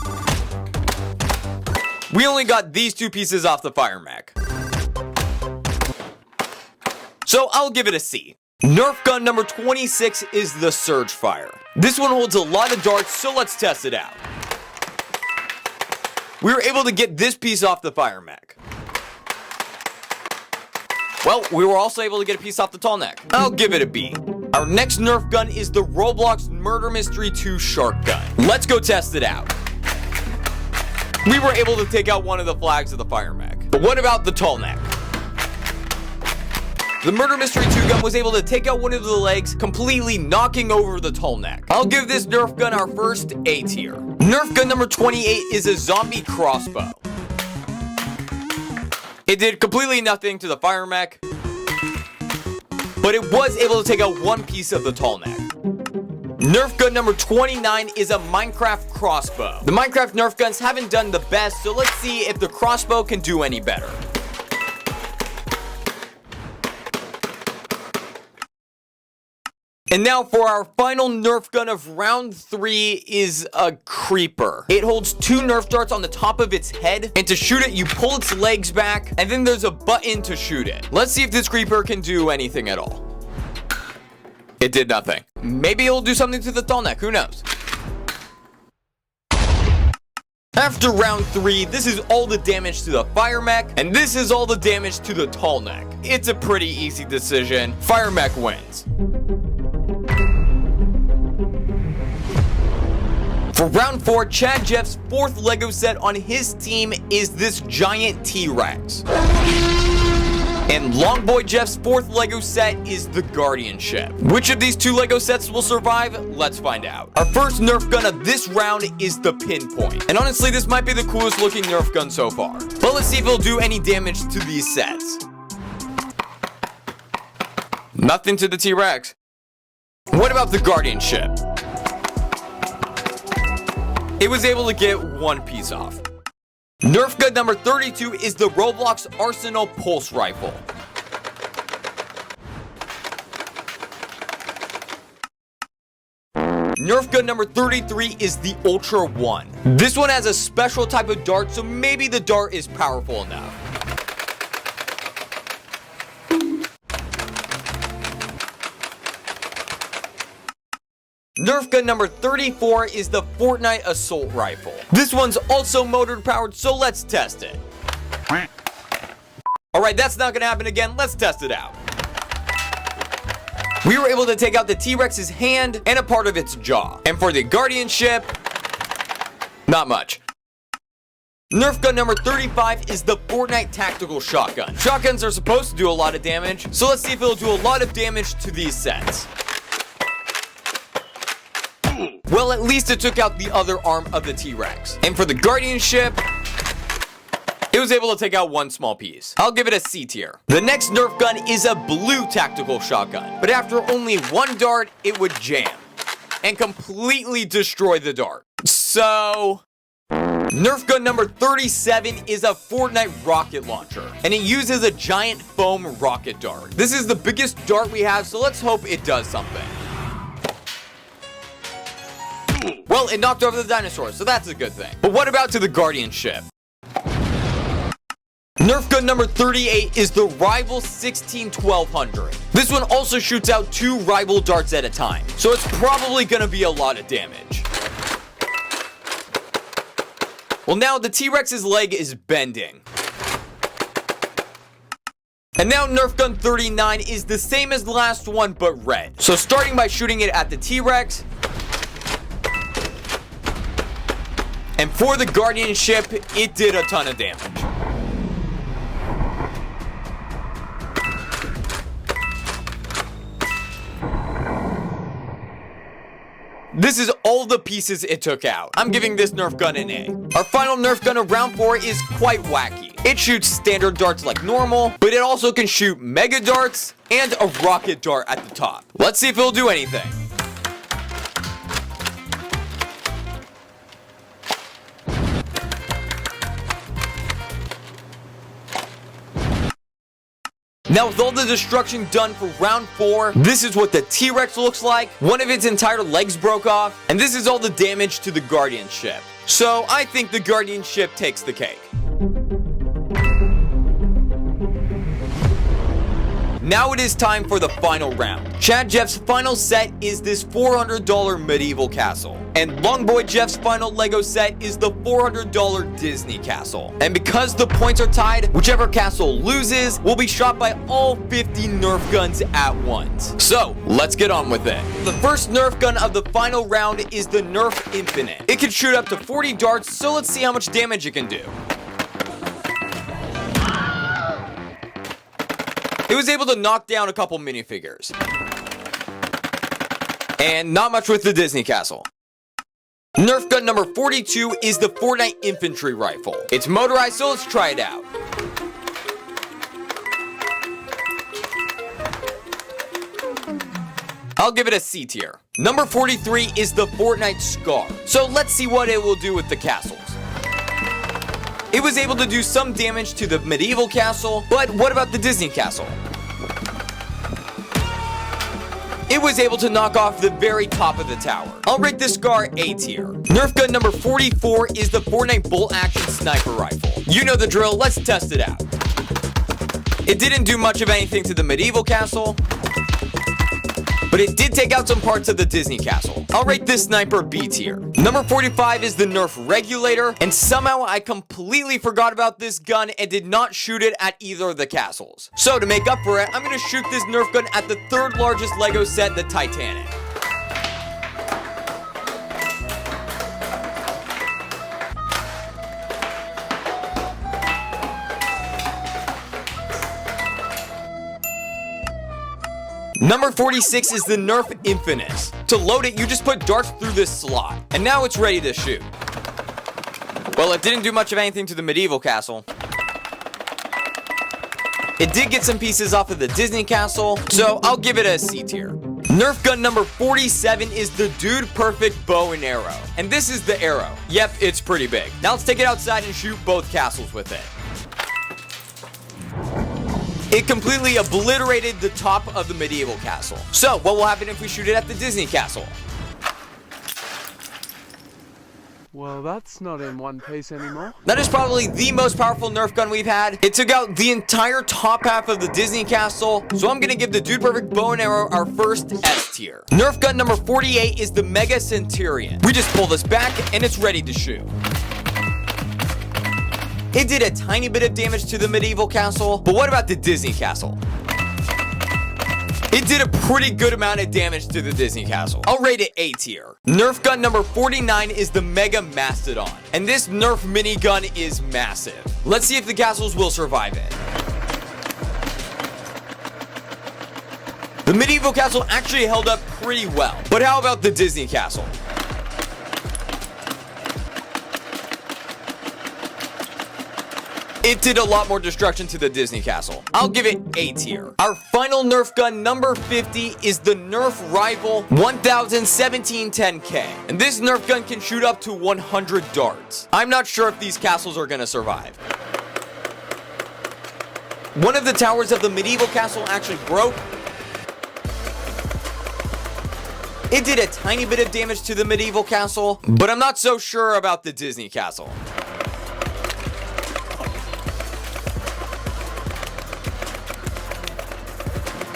We only got these 2 pieces off the Fire Mech. So I'll give it a C. Nerf gun number 26 is the Surge Fire. This one holds a lot of darts, so let's test it out. We were able to get this piece off the Fire Mech. Well, we were also able to get a piece off the tall neck. I'll give it a B. Our next Nerf gun is the Roblox Murder Mystery 2 Shark Gun. Let's go test it out. We were able to take out one of the flags of the Fire Mech. But what about the tall neck? The Murder Mystery 2 gun was able to take out one of the legs, completely knocking over the tall neck. I'll give this Nerf gun our first A tier. Nerf gun number 28 is a zombie crossbow. It did completely nothing to the Fire Mech, but it was able to take out one piece of the tall neck. Nerf gun number 29 is a Minecraft crossbow. The Minecraft Nerf guns haven't done the best, so let's see if the crossbow can do any better. And now for our final Nerf gun of round 3 is a Creeper. It holds 2 Nerf darts on the top of its head, and to shoot it, you pull its legs back, and then there's a button to shoot it. Let's see if this Creeper can do anything at all. It did nothing. Maybe it'll do something to the tall neck, who knows? After round 3, this is all the damage to the Fire Mech, and this is all the damage to the tall neck. It's a pretty easy decision. Fire Mech wins. For round 4, Chad Jeff's 4th LEGO set on his team is this giant T-Rex. And Longboy Jeff's 4th LEGO set is the Guardian Ship. Which of these 2 LEGO sets will survive? Let's find out. Our first Nerf gun of this round is the Pinpoint. And honestly, this might be the coolest looking Nerf gun so far. But let's see if it'll do any damage to these sets. Nothing to the T-Rex. What about the Guardian Ship? it was able to get one piece off. Nerf gun number 32 is the Roblox Arsenal Pulse Rifle. Nerf gun number 33 is the Ultra 1. This one has a special type of dart, so maybe the dart is powerful enough. Nerf gun number 34 is the Fortnite Assault Rifle. This one's also motor powered, so let's test it. Alright, that's not gonna happen again. Let's test it out. We were able to take out the T-Rex's hand and a part of its jaw. And for the guardianship, not much. Nerf gun number 35 is the Fortnite Tactical Shotgun. Shotguns are supposed to do a lot of damage, so let's see if it'll do a lot of damage to these sets. Well, at least it took out the other arm of the T-Rex. And for the guardianship, it was able to take out one small piece. I'll give it a C tier. The next Nerf gun is a blue tactical shotgun. But after only one dart, it would jam and completely destroy the dart. So, Nerf gun number 37 is a Fortnite rocket launcher. And it uses a giant foam rocket dart. This is the biggest dart we have, so let's hope it does something. Well, it knocked over the dinosaur, so that's a good thing. But what about to the guardianship? Nerf gun number 38 is the Rival 16-1200. This one also shoots out 2 rival darts at a time, so it's probably gonna be a lot of damage. Well, now the T-Rex's leg is bending. And now Nerf gun 39 is the same as the last one, but red. So starting by shooting it at the T-Rex, and for the guardianship, it did a ton of damage. This is all the pieces it took out. I'm giving this Nerf gun an A. Our final Nerf gun of round 4 is quite wacky. It shoots standard darts like normal, but it also can shoot mega darts and a rocket dart at the top. Let's see if it'll do anything. Now, with all the destruction done for round 4, this is what the T-Rex looks like. One of its entire legs broke off, and this is all the damage to the guardianship. So, I think the guardianship takes the cake. Now it is time for the final round. Chad Jeff's final set is this $400 medieval castle. And Longboy Jeff's final LEGO set is the $400 Disney castle. And because the points are tied, whichever castle loses will be shot by all 50 Nerf guns at once. So, let's get on with it. The first Nerf gun of the final round is the Nerf Infinite. It can shoot up to 40 darts, so let's see how much damage it can do. It was able to knock down a couple minifigures. And not much with the Disney castle. Nerf gun number 42 is the Fortnite infantry rifle. It's motorized, so let's try it out. I'll give it a C tier. Number 43 is the Fortnite Scar. So let's see what it will do with the castles. It was able to do some damage to the medieval castle, but what about the Disney castle? It was able to knock off the very top of the tower. I'll rate this Scar A tier. Nerf gun number 44 is the Fortnite bolt action sniper rifle. You know the drill, let's test it out. It didn't do much of anything to the medieval castle, but it did take out some parts of the Disney castle. I'll rate this sniper B tier. Number 45 is the Nerf Regulator, and somehow I completely forgot about this gun and did not shoot it at either of the castles. So to make up for it, I'm gonna shoot this Nerf gun at the 3rd largest LEGO set, the Titanic. Number 46 is the Nerf Infinite. To load it, you just put darts through this slot, and now it's ready to shoot. Well, it didn't do much of anything to the medieval castle. It did get some pieces off of the Disney castle, so I'll give it a C tier. Nerf gun number 47 is the Dude Perfect bow and arrow. And this is the arrow. Yep, it's pretty big. Now let's take it outside and shoot both castles with it. It completely obliterated the top of the medieval castle. So, what will happen if we shoot it at the Disney castle? Well, that's not in one piece anymore. That is probably the most powerful Nerf gun we've had. It took out the entire top half of the Disney castle, so I'm gonna give the Dude Perfect bow and arrow our first S tier. Nerf gun number 48 is the Mega Centurion. We just pull this back and it's ready to shoot. It did a tiny bit of damage to the medieval castle, but what about the Disney castle? It did a pretty good amount of damage to the Disney castle. I'll rate it A tier. Nerf gun number 49 is the Mega Mastodon. And this Nerf minigun is massive. Let's see if the castles will survive it. The medieval castle actually held up pretty well. But how about the Disney castle? It did a lot more destruction to the Disney castle. I'll give it A tier. Our final Nerf gun, number 50, is the Nerf Rival 1017-10K. And this Nerf gun can shoot up to 100 darts. I'm not sure if these castles are gonna survive. One of the towers of the medieval castle actually broke. It did a tiny bit of damage to the medieval castle, but I'm not so sure about the Disney castle.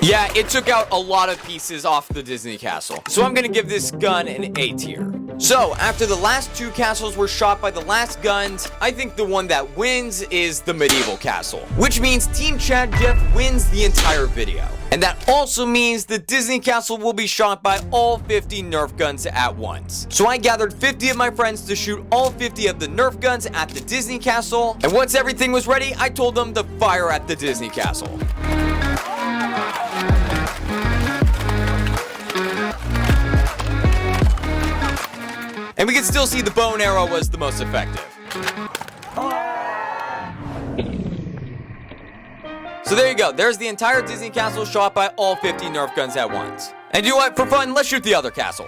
Yeah, it took out a lot of pieces off the Disney castle. So I'm gonna give this gun an A tier. So, after the last two castles were shot by the last guns, I think the one that wins is the medieval castle. Which means Team Chad Jeff wins the entire video. And that also means the Disney castle will be shot by all 50 Nerf guns at once. So I gathered 50 of my friends to shoot all 50 of the Nerf guns at the Disney castle. And once everything was ready, I told them to fire at the Disney castle. And we can still see the bow and arrow was the most effective. So there you go. There's the entire Disney castle shot by all 50 Nerf guns at once. And you know what? For fun, let's shoot the other castle.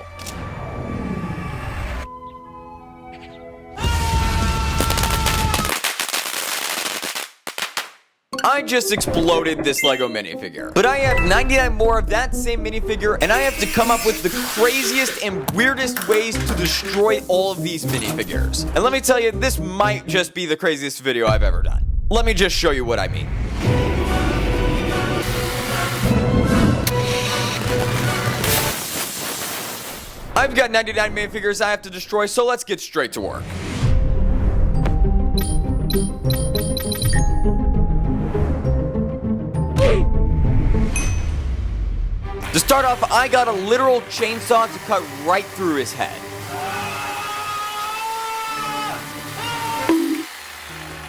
I just exploded this LEGO minifigure. But I have 99 more of that same minifigure, and I have to come up with the craziest and weirdest ways to destroy all of these minifigures. And let me tell you, this might just be the craziest video I've ever done. Let me just show you what I mean. I've got 99 minifigures I have to destroy, so let's get straight to work. To start off, I got a literal chainsaw to cut right through his head.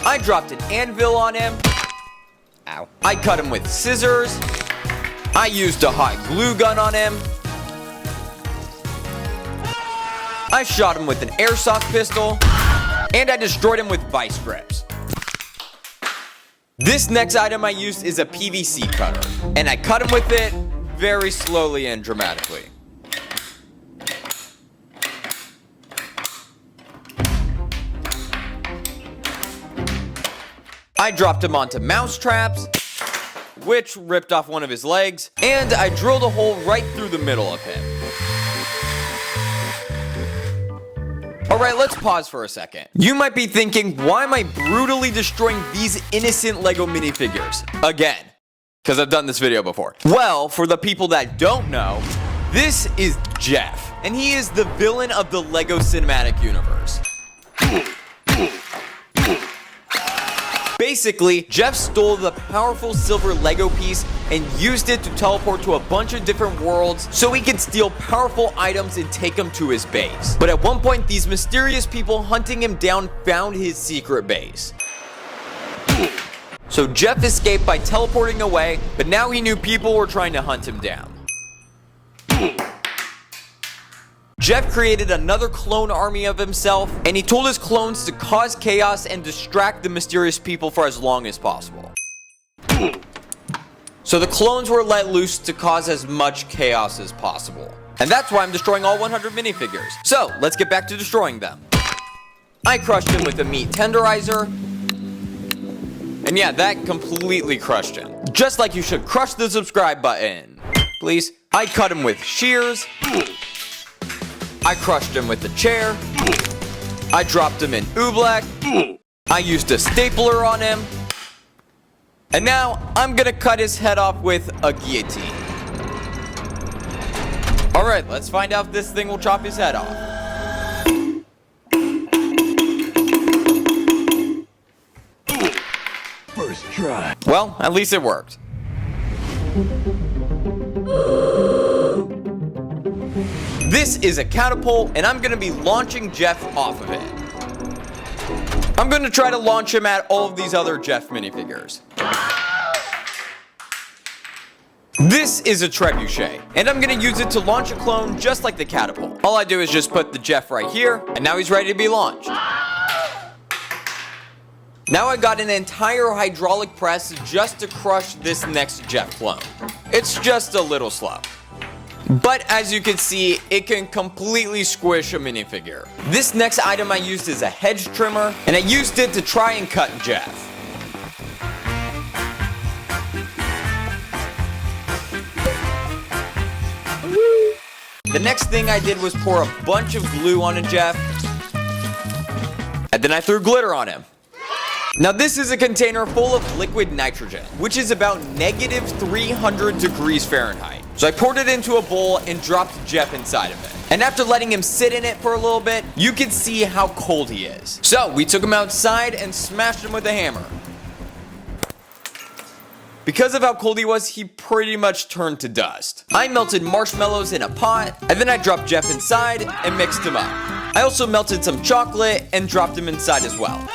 I dropped an anvil on him. Ow. I cut him with scissors. I used a hot glue gun on him. I shot him with an airsoft pistol. And I destroyed him with vice grips. This next item I used is a PVC cutter. And I cut him with it very slowly and dramatically. I dropped him onto mouse traps, which ripped off one of his legs, and I drilled a hole right through the middle of him. Alright, let's pause for a second. You might be thinking, why am I brutally destroying these innocent LEGO minifigures? Again. Because I've done this video before. Well, for the people that don't know, this is Jeff. And he is the villain of the LEGO Cinematic Universe. Basically, Jeff stole the powerful silver LEGO piece and used it to teleport to a bunch of different worlds so he could steal powerful items and take them to his base. But at one point, these mysterious people hunting him down found his secret base. So Jeff escaped by teleporting away, but now he knew people were trying to hunt him down. Jeff created another clone army of himself, and he told his clones to cause chaos and distract the mysterious people for as long as possible. So the clones were let loose to cause as much chaos as possible. And that's why I'm destroying all 100 minifigures. So let's get back to destroying them. I crushed him with a meat tenderizer. And yeah, that completely crushed him. Just like you should crush the subscribe button. Please. I cut him with shears. I crushed him with the chair. I dropped him in oobleck. I used a stapler on him. And now I'm gonna cut his head off with a guillotine. Alright, let's find out if this thing will chop his head off. First try. Well, at least it worked. This is a catapult, and I'm gonna be launching Jeff off of it. I'm gonna try to launch him at all of these other Jeff minifigures. This is a trebuchet, and I'm gonna use it to launch a clone just like the catapult. All I do is just put the Jeff right here, and now he's ready to be launched. Now I got an entire hydraulic press just to crush this next Jeff clone. It's just a little slow. But as you can see, it can completely squish a minifigure. This next item I used is a hedge trimmer, and I used it to try and cut Jeff. The next thing I did was pour a bunch of glue on a Jeff, and then I threw glitter on him. Now this is a container full of liquid nitrogen, which is about negative 300 degrees Fahrenheit. So I poured it into a bowl and dropped Jeff inside of it. And after letting him sit in it for a little bit, you can see how cold he is. So we took him outside and smashed him with a hammer. Because of how cold he was, he pretty much turned to dust. I melted marshmallows in a pot, and then I dropped Jeff inside and mixed him up. I also melted some chocolate and dropped him inside as well.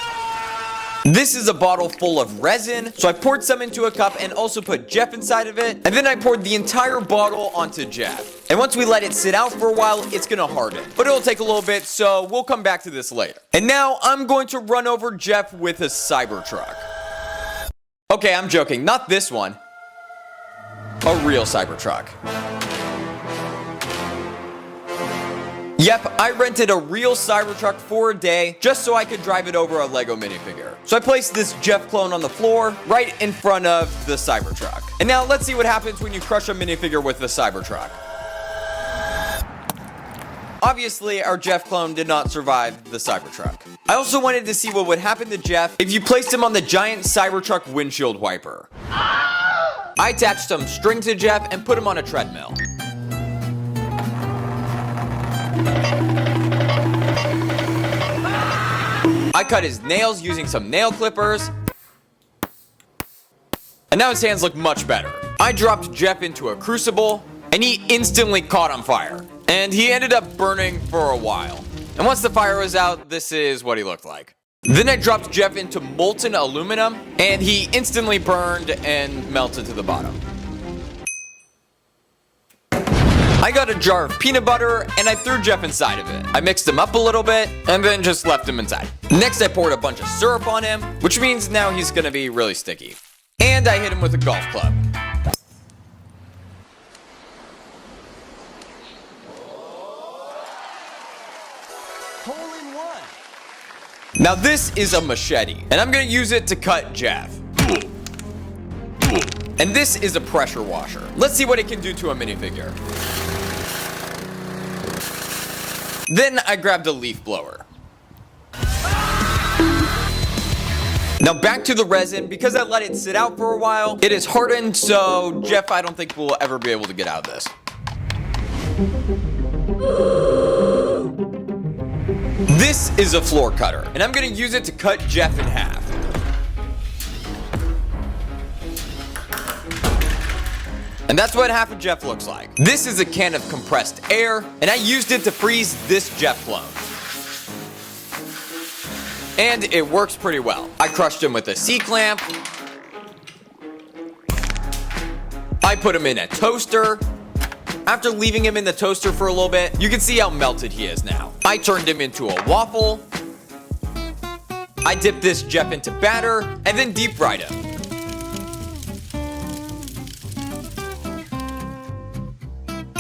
This is a bottle full of resin, so I poured some into a cup and also put Jeff inside of it, and then I poured the entire bottle onto Jeff. And once we let it sit out for a while, it's gonna harden. But it'll take a little bit, so we'll come back to this later. And now I'm going to run over Jeff with a Cybertruck. Okay, I'm joking, not this one. A real Cybertruck. Yep, I rented a real Cybertruck for a day just so I could drive it over a LEGO minifigure. So I placed this Jeff clone on the floor right in front of the Cybertruck. And now let's see what happens when you crush a minifigure with the Cybertruck. Obviously, our Jeff clone did not survive the Cybertruck. I also wanted to see what would happen to Jeff if you placed him on the giant Cybertruck windshield wiper. I attached some string to Jeff and put him on a treadmill. I cut his nails using some nail clippers. And now his hands look much better. I dropped Jeff into a crucible, and he instantly caught on fire. And he ended up burning for a while. And once the fire was out, this is what he looked like. Then I dropped Jeff into molten aluminum, and he instantly burned and melted to the bottom. I got a jar of peanut butter, and I threw Jeff inside of it. I mixed him up a little bit, and then just left him inside. Next, I poured a bunch of syrup on him, which means now he's gonna be really sticky. And I hit him with a golf club. Now this is a machete, and I'm gonna use it to cut Jeff. And this is a pressure washer. Let's see what it can do to a minifigure. Then I grabbed a leaf blower. Now back to the resin. Because I let it sit out for a while, it is hardened, so Jeff I don't think will ever be able to get out of this. This is a floor cutter, and I'm gonna use it to cut Jeff in half. And that's what half of Jeff looks like. This is a can of compressed air, and I used it to freeze this Jeff clone. And it works pretty well. I crushed him with a C-clamp. I put him in a toaster. After leaving him in the toaster for a little bit, you can see how melted he is now. I turned him into a waffle. I dipped this Jeff into batter, and then deep fried him.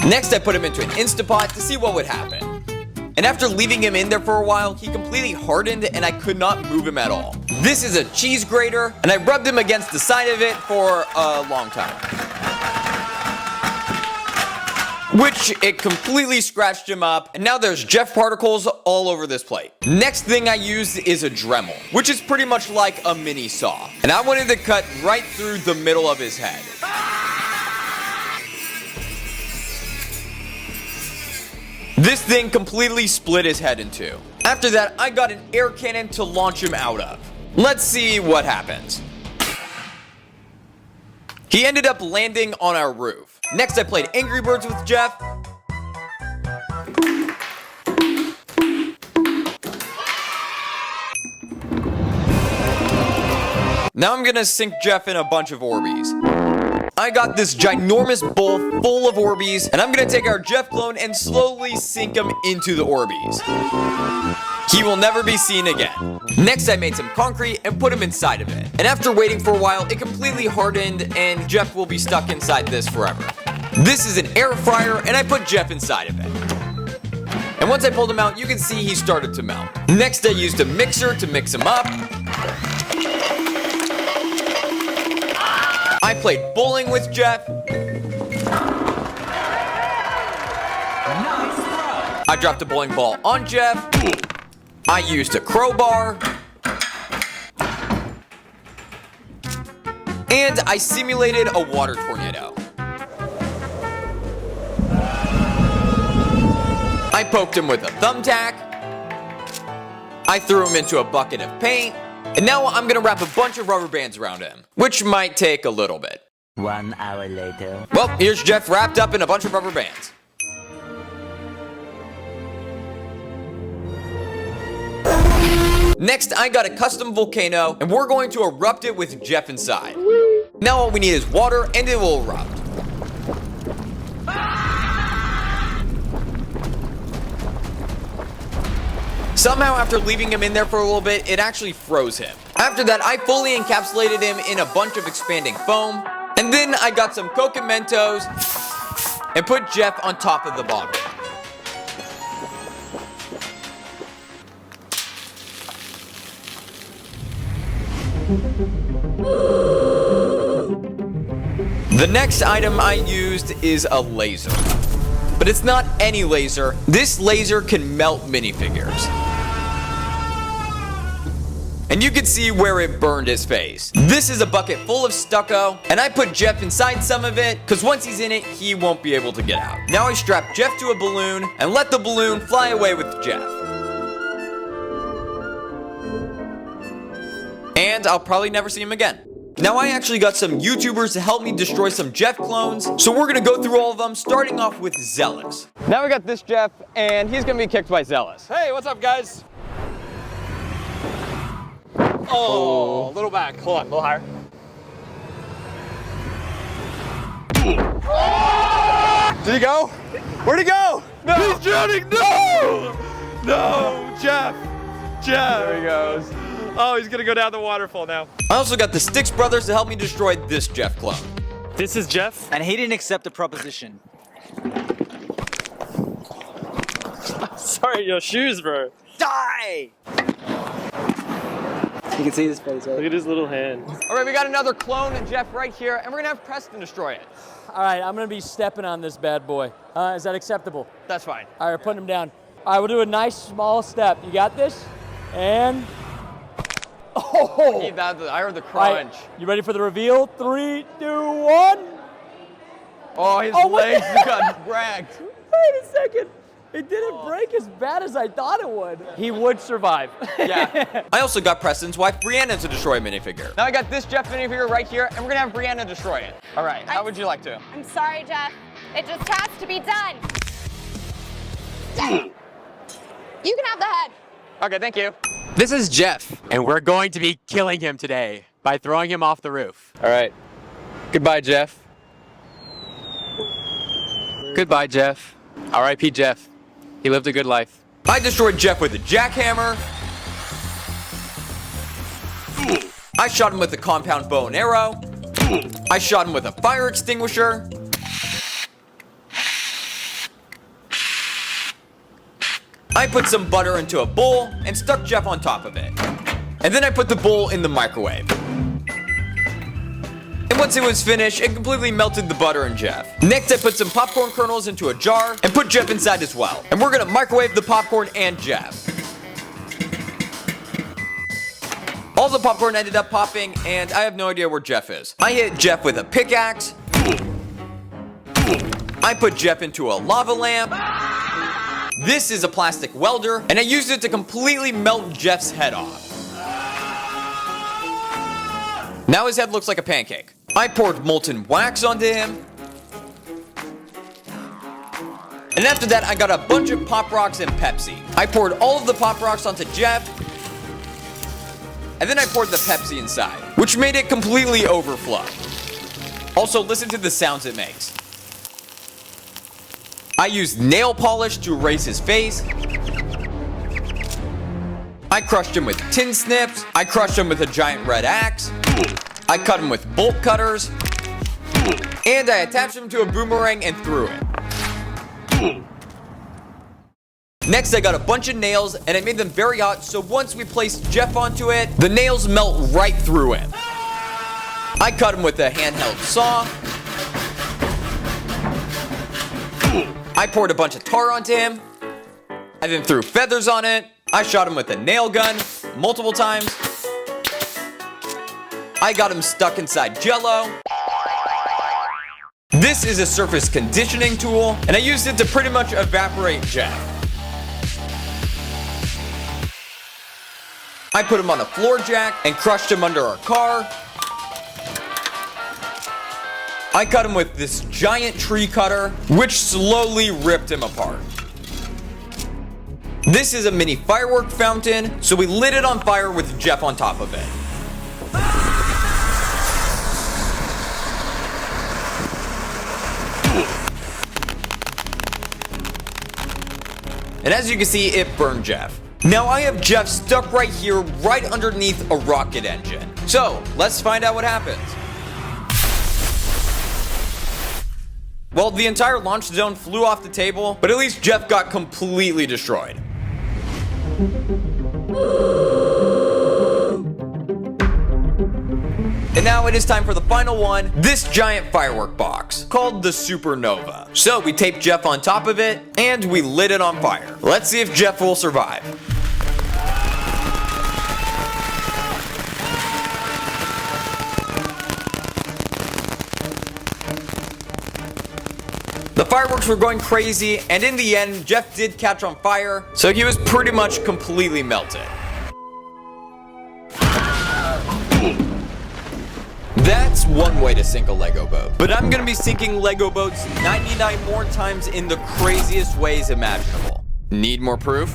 Next, I put him into an Instapot to see what would happen. And after leaving him in there for a while, he completely hardened and I could not move him at all. This is a cheese grater, and I rubbed him against the side of it for a long time. Which it completely scratched him up, and now there's Jeff particles all over this plate. Next thing I used is a Dremel, which is pretty much like a mini saw. And I wanted to cut right through the middle of his head. This thing completely split his head in two. After that, I got an air cannon to launch him out of. Let's see what happens. He ended up landing on our roof. Next, I played Angry Birds with Jeff. Now I'm gonna sink Jeff in a bunch of Orbeez. I got this ginormous bowl full of Orbeez, and I'm gonna take our Jeff clone and slowly sink him into the Orbeez. He will never be seen again. Next, I made some concrete and put him inside of it. And after waiting for a while, it completely hardened, and Jeff will be stuck inside this forever. This is an air fryer, and I put Jeff inside of it. And once I pulled him out, you can see he started to melt. Next, I used a mixer to mix him up. I played bowling with Jeff. I dropped a bowling ball on Jeff. I used a crowbar. And I simulated a water tornado. I poked him with a thumbtack. I threw him into a bucket of paint. And now I'm gonna wrap a bunch of rubber bands around him, which might take a little bit. 1 hour later. Well, here's Jeff wrapped up in a bunch of rubber bands. Next, I got a custom volcano, and we're going to erupt it with Jeff inside. Now all we need is water, and it will erupt. Somehow, after leaving him in there for a little bit, it actually froze him. After that, I fully encapsulated him in a bunch of expanding foam, and then I got some Coke and Mentos and put Jeff on top of the bottle. The next item I used is a laser. But it's not any laser. This laser can melt minifigures. And you can see where it burned his face. This is a bucket full of stucco, and I put Jeff inside some of it, because once he's in it, he won't be able to get out. Now I strap Jeff to a balloon, and let the balloon fly away with Jeff. And I'll probably never see him again. Now I actually got some YouTubers to help me destroy some Jeff clones, so we're gonna go through all of them, starting off with Zealous. Now we got this Jeff, and he's gonna be kicked by Zealous. Hey, what's up, guys? Oh, a little back. Hold on, a little higher. Did he go? Where'd he go? No! He's drowning! No! No! Jeff! There he goes. Oh, he's gonna go down the waterfall now. I also got the Styx brothers to help me destroy this Jeff clone. This is Jeff. And he didn't accept the proposition. Sorry, your shoes, bro. Die! You can see his face, right? Look at his little hand. All right, we got another clone of Jeff right here, and we're gonna have Preston destroy it. All right, I'm gonna be stepping on this bad boy. Is that acceptable? That's fine. All right, putting him down. All right, we'll do a nice small step. You got this? And, oh! I heard the All right, crunch. you ready for the reveal? 3, 2, 1. Oh, his Oh, legs what? got bragged. Wait a second. It didn't break as bad as I thought it would. He would survive. Yeah. I also got Preston's wife, Brianna, to destroy a minifigure. Now I got this Jeff minifigure right here, and we're gonna have Brianna destroy it. All right, how would you like to? I'm sorry, Jeff. It just has to be done. You can have the head. Okay, thank you. This is Jeff, and we're going to be killing him today by throwing him off the roof. All right. Goodbye, Jeff. Goodbye, Jeff. R.I.P. Jeff. He lived a good life. I destroyed Jeff with a jackhammer. I shot him with a compound bow and arrow. I shot him with a fire extinguisher. I put some butter into a bowl and stuck Jeff on top of it. And then I put the bowl in the microwave. And once it was finished, it completely melted the butter in Jeff. Next, I put some popcorn kernels into a jar and put Jeff inside as well. And we're gonna microwave the popcorn and Jeff. All the popcorn ended up popping, and I have no idea where Jeff is. I hit Jeff with a pickaxe. I put Jeff into a lava lamp. This is a plastic welder, and I used it to completely melt Jeff's head off. Now his head looks like a pancake. I poured molten wax onto him. And after that, I got a bunch of Pop Rocks and Pepsi. I poured all of the Pop Rocks onto Jeff. And then I poured the Pepsi inside, which made it completely overflow. Also, listen to the sounds it makes. I used nail polish to erase his face. I crushed him with tin snips. I crushed him with a giant red axe. I cut him with bolt cutters. And I attached him to a boomerang and threw it. Next, I got a bunch of nails and I made them very hot, so once we placed Jeff onto it, the nails melt right through him. I cut him with a handheld saw. I poured a bunch of tar onto him. I then threw feathers on it. I shot him with a nail gun multiple times. I got him stuck inside Jello. This is a surface conditioning tool, and I used it to pretty much evaporate Jeff. I put him on a floor jack and crushed him under our car. I cut him with this giant tree cutter, which slowly ripped him apart. This is a mini firework fountain, so we lit it on fire with Jeff on top of it. And as you can see, it burned Jeff. Now I have Jeff stuck right here, right underneath a rocket engine. So, let's find out what happens. Well, the entire launch zone flew off the table, but at least Jeff got completely destroyed. And now it is time for the final one, this giant firework box, called the Supernova. So we taped Jeff on top of it, and we lit it on fire. Let's see if Jeff will survive. The fireworks were going crazy, and in the end, Jeff did catch on fire, so he was pretty much completely melted. That's one way to sink a Lego boat. But I'm gonna be sinking Lego boats 99 more times in the craziest ways imaginable. Need more proof?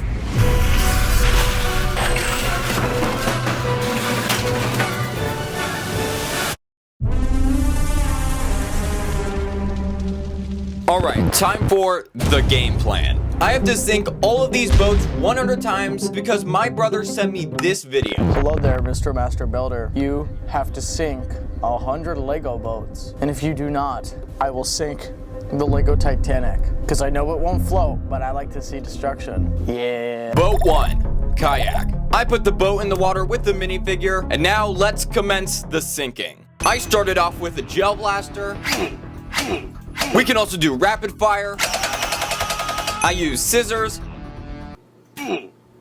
Alright, time for the game plan. I have to sink all of these boats 100 times because my brother sent me this video. Hello there, Mr. Master Builder. You have to sink 100 Lego boats. And if you do not, I will sink the Lego Titanic. Because I know it won't float, but I like to see destruction. Yeah. Boat 1, kayak. I put the boat in the water with the minifigure, and now let's commence the sinking. I started off with a gel blaster. We can also do rapid fire. I use scissors.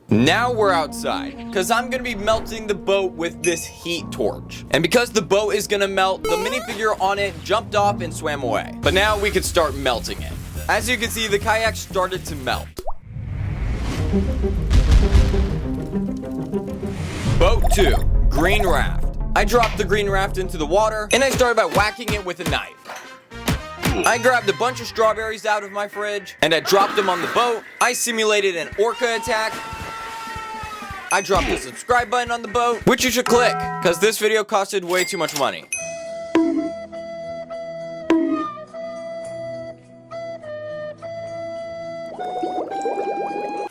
Now we're outside, because I'm going to be melting the boat with this heat torch. And because the boat is going to melt, the minifigure on it jumped off and swam away. But now we can start melting it. As you can see, the kayak started to melt. Boat 2, green raft. I dropped the green raft into the water, and I started by whacking it with a knife. I grabbed a bunch of strawberries out of my fridge, and I dropped them on the boat. I simulated an orca attack. I dropped the subscribe button on the boat, which you should click, because this video costed way too much money.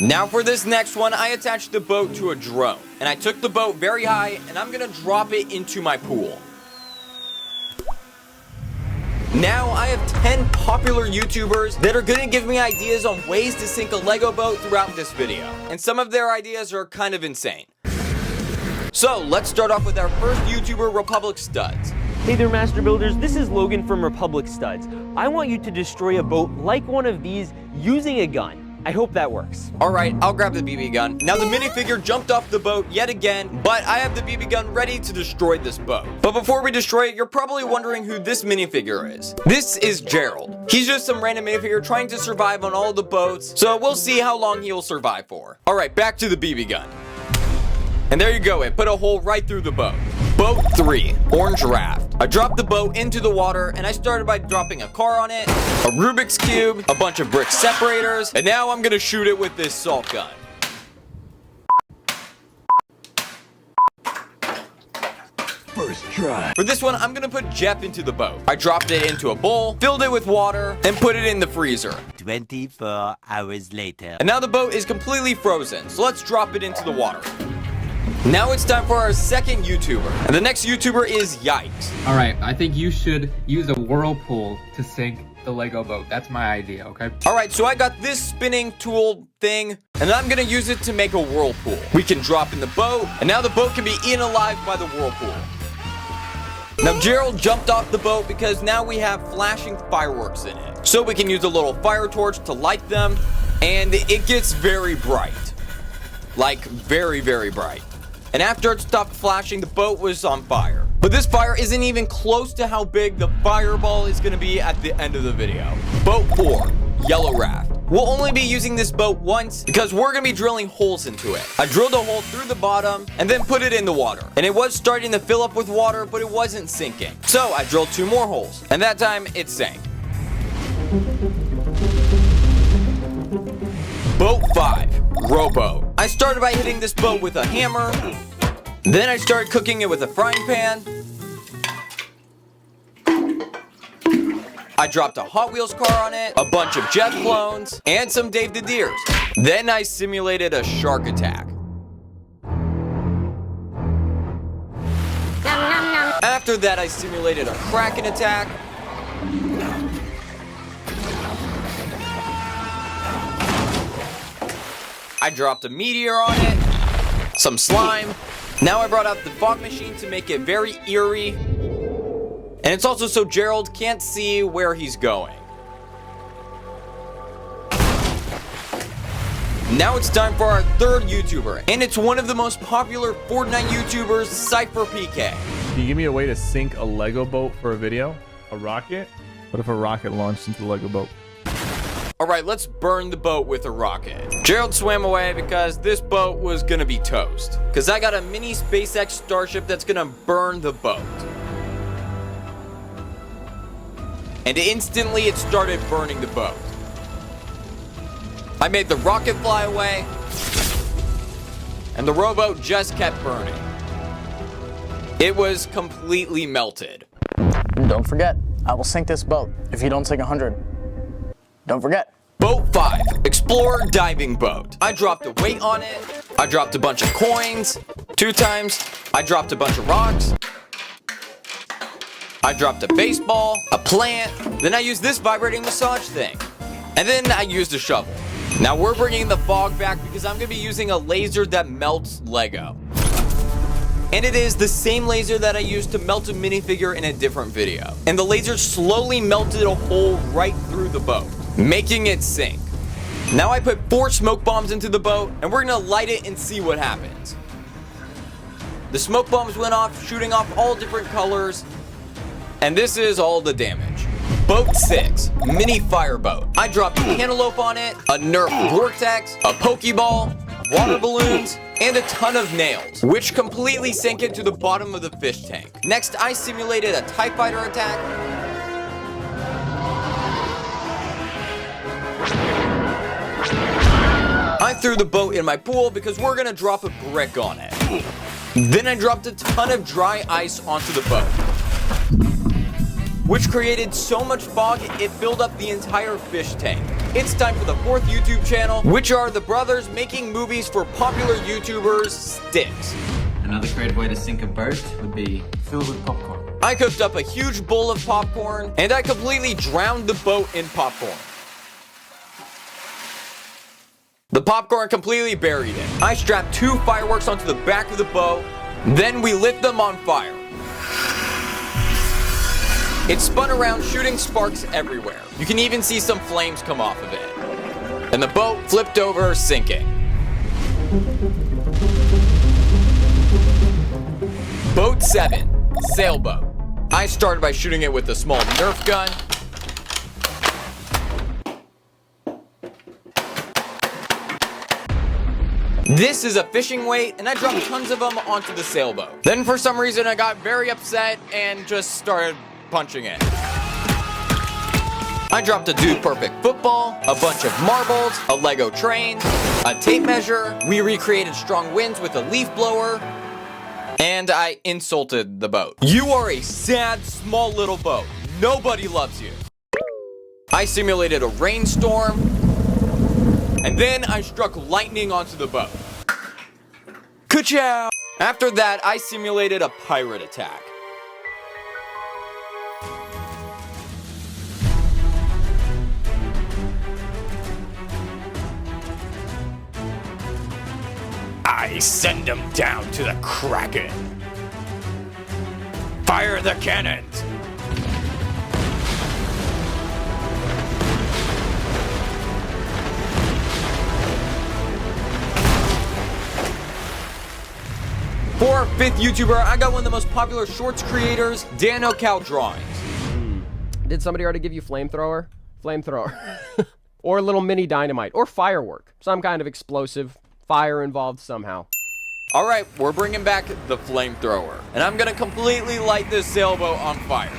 Now for this next one, I attached the boat to a drone, and I took the boat very high, and I'm gonna drop it into my pool. Now I have 10 popular YouTubers that are gonna give me ideas on ways to sink a Lego boat throughout this video. And some of their ideas are kind of insane. So let's start off with our first YouTuber, Republic Studs. Hey there, Master Builders, this is Logan from Republic Studs. I want you to destroy a boat like one of these using a gun. I hope that works. All right, I'll grab the BB gun. Now the minifigure jumped off the boat yet again, but I have the BB gun ready to destroy this boat. But before we destroy it, you're probably wondering who this minifigure is. This is Gerald. He's just some random minifigure trying to survive on all the boats, so we'll see how long he'll survive for. All right, back to the BB gun. And there you go, it put a hole right through the boat. Boat 3, Orange Raft. I dropped the boat into the water, and I started by dropping a car on it, a Rubik's Cube, a bunch of brick separators, and now I'm gonna shoot it with this salt gun. First try. For this one, I'm gonna put Jeff into the boat. I dropped it into a bowl, filled it with water, and put it in the freezer. 24 hours later. And now the boat is completely frozen, so let's drop it into the water. Now it's time for our second YouTuber, and the next YouTuber is Yikes. All right, I think you should use a whirlpool to sink the Lego boat. That's my idea, okay? All right, so I got this spinning tool thing, and I'm gonna use it to make a whirlpool. We can drop in the boat, and now the boat can be eaten alive by the whirlpool. Now Gerald jumped off the boat because now we have flashing fireworks in it. So we can use a little fire torch to light them, and it gets very bright. Like, very, very bright. And after it stopped flashing, the boat was on fire. But this fire isn't even close to how big the fireball is gonna be at the end of the video. Boat 4, Yellow Raft. We'll only be using this boat once because we're gonna be drilling holes into it. I drilled a hole through the bottom and then put it in the water. And it was starting to fill up with water, but it wasn't sinking. So I drilled 2 more holes, and that time it sank. Boat 5, Rowboat. I started by hitting this boat with a hammer. Then I started cooking it with a frying pan. I dropped a Hot Wheels car on it, a bunch of Jeff clones, and some Dave the Deers. Then I simulated a shark attack. After that, I simulated a Kraken attack. I dropped a meteor on it, some slime. Now I brought out the fog machine to make it very eerie. And it's also so Gerald can't see where he's going. Now it's time for our third YouTuber, and it's one of the most popular Fortnite YouTubers, Cypher PK. Can you give me a way to sink a Lego boat for a video? A rocket? What if a rocket launched into the Lego boat? All right, let's burn the boat with a rocket. Gerald swam away because this boat was gonna be toast. Because I got a mini SpaceX Starship that's gonna burn the boat. And instantly it started burning the boat. I made the rocket fly away, and the rowboat just kept burning. It was completely melted. Don't forget, I will sink this boat if you don't sink 100. Don't forget. Boat 5, Explorer Diving Boat. I dropped a weight on it. I dropped a bunch of coins 2 times. I dropped a bunch of rocks. I dropped a baseball, a plant. Then I used this vibrating massage thing. And then I used a shovel. Now we're bringing the fog back because I'm gonna be using a laser that melts Lego. And it is the same laser that I used to melt a minifigure in a different video. And the laser slowly melted a hole right through the boat, making it sink. Now I put 4 smoke bombs into the boat, and we're gonna light it and see what happens. The smoke bombs went off, shooting off all different colors, and this is all the damage. Boat 6, Mini Fireboat. I dropped a cantaloupe on it, a Nerf vortex, a Pokeball, water balloons, and a ton of nails, which completely sank into the bottom of the fish tank. Next, I simulated a TIE Fighter attack. I threw the boat in my pool because we're gonna drop a brick on it. Then I dropped a ton of dry ice onto the boat, which created so much fog it filled up the entire fish tank. It's time for the 4th YouTube channel, which are the brothers making movies for popular YouTubers, Sticks. Another creative way to sink a boat would be filled with popcorn. I cooked up a huge bowl of popcorn, and I completely drowned the boat in popcorn. The popcorn completely buried it. I strapped 2 fireworks onto the back of the boat, then we lit them on fire. It spun around, shooting sparks everywhere. You can even see some flames come off of it. And the boat flipped over, sinking. Boat 7, sailboat. I started by shooting it with a small Nerf gun. This is a fishing weight, and I dropped tons of them onto the sailboat. Then for some reason I got very upset and just started punching it. I dropped a Dude Perfect football, a bunch of marbles, a Lego train, a tape measure, we recreated strong winds with a leaf blower, and I insulted the boat. You are a sad, small little boat. Nobody loves you. I simulated a rainstorm, and then I struck lightning onto the boat. Ka-chow! After that, I simulated a pirate attack. I send them down to the Kraken. Fire the cannons! For our 5th YouTuber, I got one of the most popular shorts creators, Dan O'Cal Drawings. Did somebody already give you flamethrower? Flamethrower. Or a little mini dynamite. Or firework. Some kind of explosive. Fire involved somehow. Alright, we're bringing back the flamethrower. And I'm gonna completely light this sailboat on fire.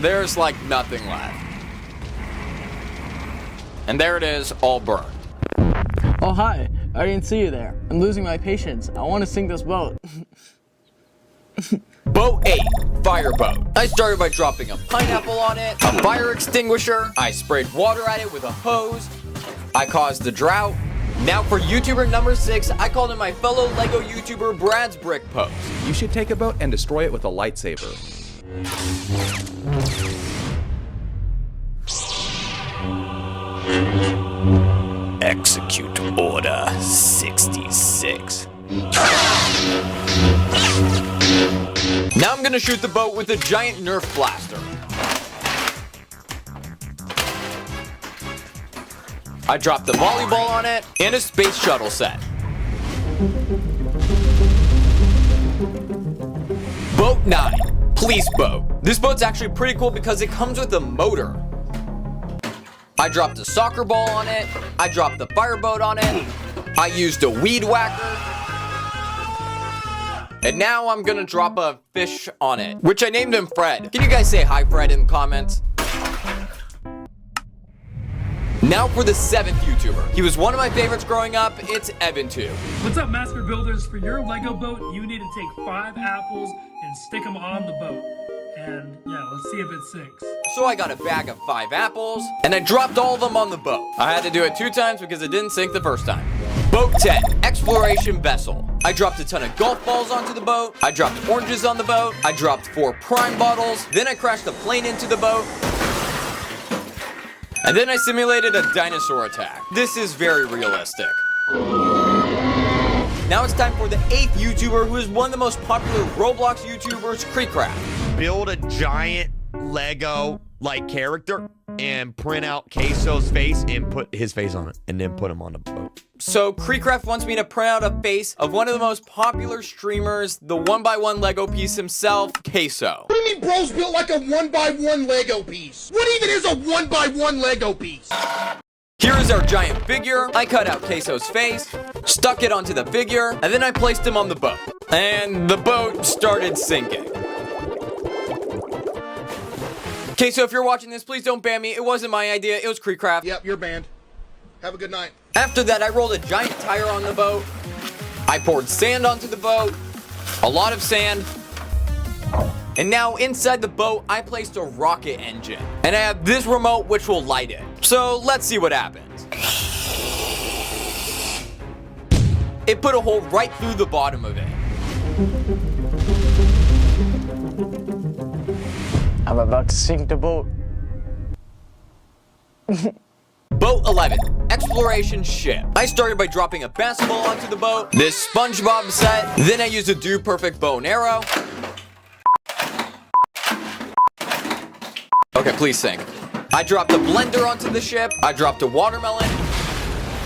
There's like nothing left. And there it is, all burned. Oh, hi. I didn't see you there. I'm losing my patience. I want to sink this boat. Boat 8, fireboat. I started by dropping a pineapple on it, a fire extinguisher. I sprayed water at it with a hose. I caused the drought. Now for YouTuber number 6, I called in my fellow LEGO YouTuber Brad's brick post. You should take a boat and destroy it with a lightsaber. Execute Order 66. Now I'm gonna shoot the boat with a giant Nerf blaster. I dropped the volleyball on it and a space shuttle set. Boat 9, police boat. This boat's actually pretty cool because it comes with a motor. I dropped a soccer ball on it. I dropped the fireboat on it. I used a weed whacker. And now I'm gonna drop a fish on it, which I named him Fred. Can you guys say hi, Fred, in the comments? Now for the 7th YouTuber. He was one of my favorites growing up. It's Evan2. What's up, Master Builders? For your Lego boat, you need to take 5 apples and stick them on the boat. And yeah, let's see if it sinks. So I got a bag of 5 apples, and I dropped all of them on the boat. I had to do it 2 times because it didn't sink the first time. Boat 10, exploration vessel. I dropped a ton of golf balls onto the boat. I dropped oranges on the boat. I dropped 4 prime bottles. Then I crashed a plane into the boat. And then I simulated a dinosaur attack. This is very realistic. Now it's time for the 8th YouTuber, who is one of the most popular Roblox YouTubers, Creecraft. Build a giant Lego like character and print out Queso's face and put his face on it and then put him on the boat. So Creecraft wants me to print out a face of one of the most popular streamers, the 1x1 Lego piece himself, Queso. What do you mean bros built like a 1x1 Lego piece? What even is a 1x1 Lego piece? Here is our giant figure. I cut out Queso's face, stuck it onto the figure, and then I placed him on the boat. And the boat started sinking. Okay, so if you're watching this, please don't ban me. It wasn't my idea, it was Creecraft. Yep, you're banned. Have a good night. After that, I rolled a giant tire on the boat. I poured sand onto the boat, a lot of sand. And now inside the boat, I placed a rocket engine. And I have this remote which will light it. So let's see what happens. It put a hole right through the bottom of it. I'm about to sink the boat. Boat 11, exploration ship. I started by dropping a basketball onto the boat, this SpongeBob set, then I used a Dude Perfect bow and arrow. Okay, please sink. I dropped a blender onto the ship, I dropped a watermelon,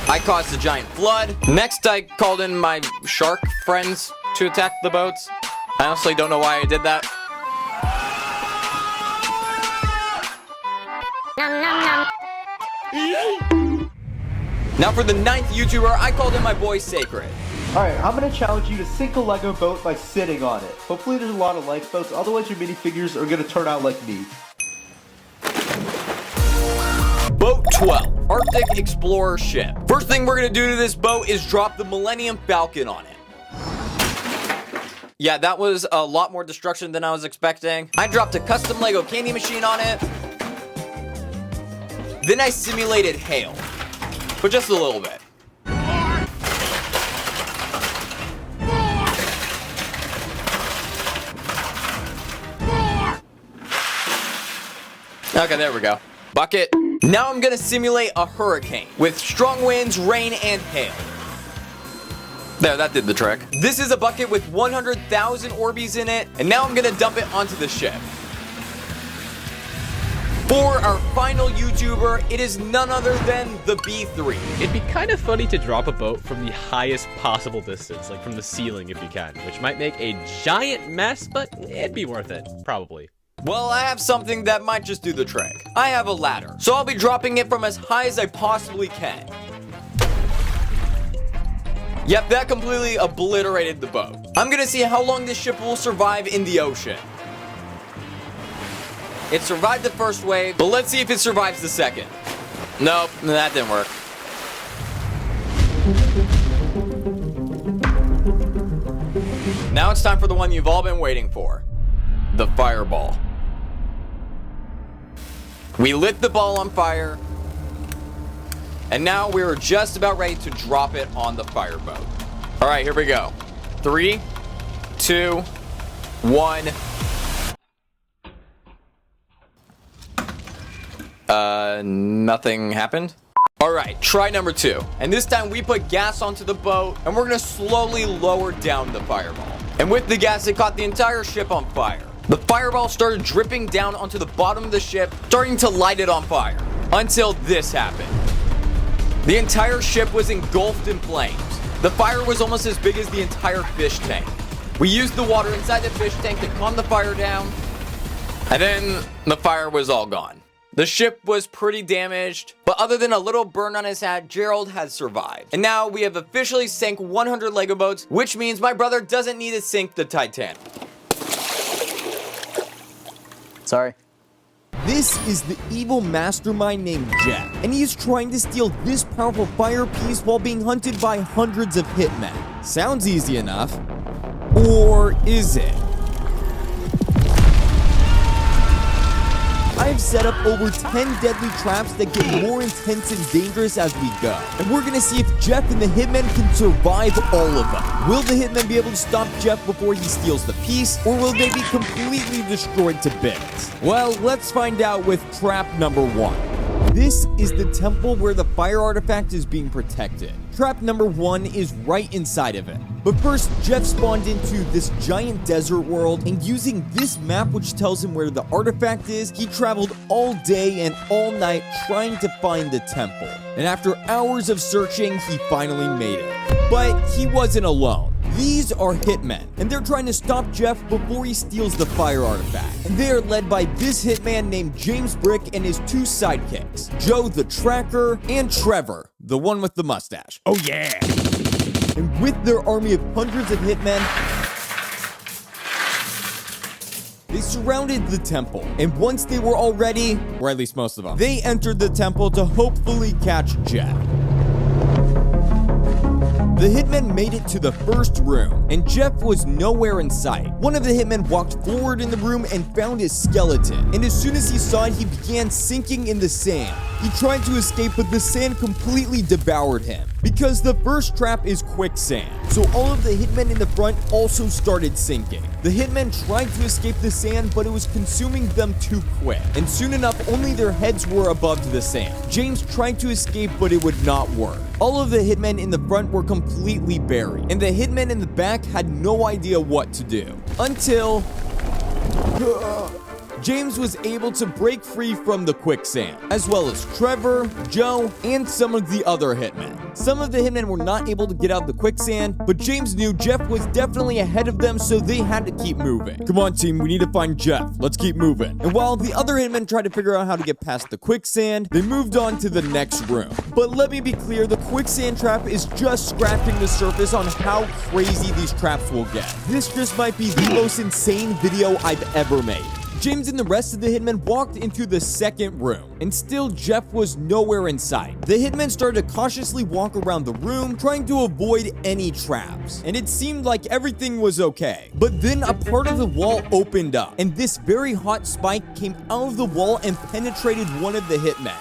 I caused a giant flood. Next, I called in my shark friends to attack the boats. I honestly don't know why I did that. Now for the 9th YouTuber, I called in my boy Sacred. Alright, I'm gonna challenge you to sink a Lego boat by sitting on it. Hopefully there's a lot of lifeboats, otherwise your minifigures are gonna turn out like me. Boat 12, Arctic Explorer ship. First thing we're gonna do to this boat is drop the Millennium Falcon on it. Yeah, that was a lot more destruction than I was expecting. I dropped a custom Lego candy machine on it. Then I simulated hail, but just a little bit. Okay, there we go. Bucket. Now I'm gonna simulate a hurricane with strong winds, rain, and hail. There, that did the trick. This is a bucket with 100,000 Orbeez in it, and now I'm gonna dump it onto the ship. For our final YouTuber, it is none other than the B3. It'd be kind of funny to drop a boat from the highest possible distance, like from the ceiling if you can, which might make a giant mess, but it'd be worth it, probably. Well, I have something that might just do the trick. I have a ladder, so I'll be dropping it from as high as I possibly can. Yep, that completely obliterated the boat. I'm gonna see how long this ship will survive in the ocean. It survived the first wave, but let's see if it survives the second. Nope, that didn't work. Now it's time for the one you've all been waiting for. The fireball. We lit the ball on fire, and now we're just about ready to drop it on the fireboat. All right, here we go. 3, 2, 1. Nothing happened. All right, try number 2. And this time we put gas onto the boat, and we're gonna slowly lower down the fireball. And with the gas, it caught the entire ship on fire. The fireball started dripping down onto the bottom of the ship, starting to light it on fire, until this happened. The entire ship was engulfed in flames. The fire was almost as big as the entire fish tank. We used the water inside the fish tank to calm the fire down, and then the fire was all gone. The ship was pretty damaged, but other than a little burn on his hat, Gerald has survived. And now we have officially sank 100 Lego boats, which means my brother doesn't need to sink the Titanic. Sorry. This is the evil mastermind named Jack, and he is trying to steal this powerful fire piece while being hunted by hundreds of hitmen. Sounds easy enough. Or is it? I've set up over 10 deadly traps that get more intense and dangerous as we go. And we're gonna see if Jeff and the hitmen can survive all of them. Will the hitmen be able to stop Jeff before he steals the piece, or will they be completely destroyed to bits? Well, let's find out with trap number 1. This is the temple where the fire artifact is being protected. Trap number 1 is right inside of it. But first, Jeff spawned into this giant desert world, and using this map which tells him where the artifact is, he traveled all day and all night trying to find the temple. And after hours of searching, he finally made it. But he wasn't alone. These are hitmen, and they're trying to stop Jeff before he steals the fire artifact. And they are led by this hitman named James Brick and his 2 sidekicks, Joe the Tracker and Trevor, the one with the mustache. Oh yeah! And with their army of hundreds of hitmen, they surrounded the temple. And once they were all ready, or at least most of them, they entered the temple to hopefully catch Jeff. The hitmen made it to the first room, and Jeff was nowhere in sight. One of the hitmen walked forward in the room and found his skeleton, and as soon as he saw it, he began sinking in the sand, He tried to escape, but the sand completely devoured him. Because the first trap is quicksand, so all of the hitmen in the front also started sinking. The hitmen tried to escape the sand, but it was consuming them too quick, and soon enough, only their heads were above the sand. James tried to escape, but it would not work. All of the hitmen in the front were completely buried, and the hitmen in the back had no idea what to do. Until James was able to break free from the quicksand, as well as Trevor, Joe, and some of the other hitmen. Some of the hitmen were not able to get out of the quicksand, but James knew Jeff was definitely ahead of them, so they had to keep moving. Come on, team, we need to find Jeff. Let's keep moving. And while the other hitmen tried to figure out how to get past the quicksand, they moved on to the next room. But let me be clear, the quicksand trap is just scratching the surface on how crazy these traps will get. This just might be the most insane video I've ever made. James and the rest of the hitmen walked into the second room, and still Jeff was nowhere in sight. The hitmen started to cautiously walk around the room, trying to avoid any traps, and it seemed like everything was okay. But then a part of the wall opened up, and this very hot spike came out of the wall and penetrated one of the hitmen,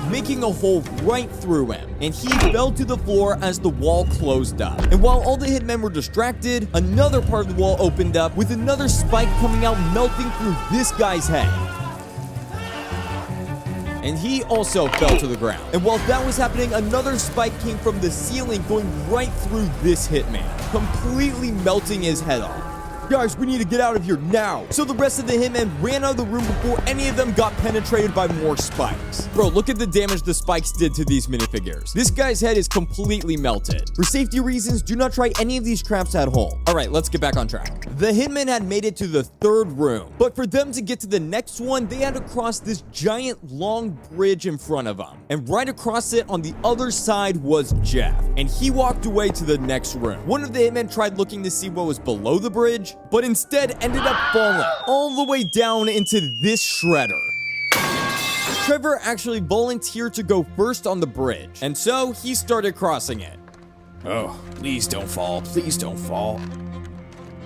making a hole right through him, and he fell to the floor as the wall closed up. And while all the hitmen were distracted, another part of the wall opened up with another spike coming out, melting through this guy's head. And he also fell to the ground. And while that was happening, another spike came from the ceiling going right through this hitman, completely melting his head off. Guys, we need to get out of here now. So the rest of the hitmen ran out of the room before any of them got penetrated by more spikes. Bro, look at the damage the spikes did to these minifigures. This guy's head is completely melted. For safety reasons, do not try any of these traps at home. All right, let's get back on track. The hitmen had made it to the third room, but for them to get to the next one, they had to cross this giant long bridge in front of them. And right across it on the other side was Jeff, and he walked away to the next room. One of the hitmen tried looking to see what was below the bridge, but instead ended up falling all the way down into this shredder. Trevor actually volunteered to go first on the bridge, and so he started crossing it. Oh, please don't fall. Please don't fall.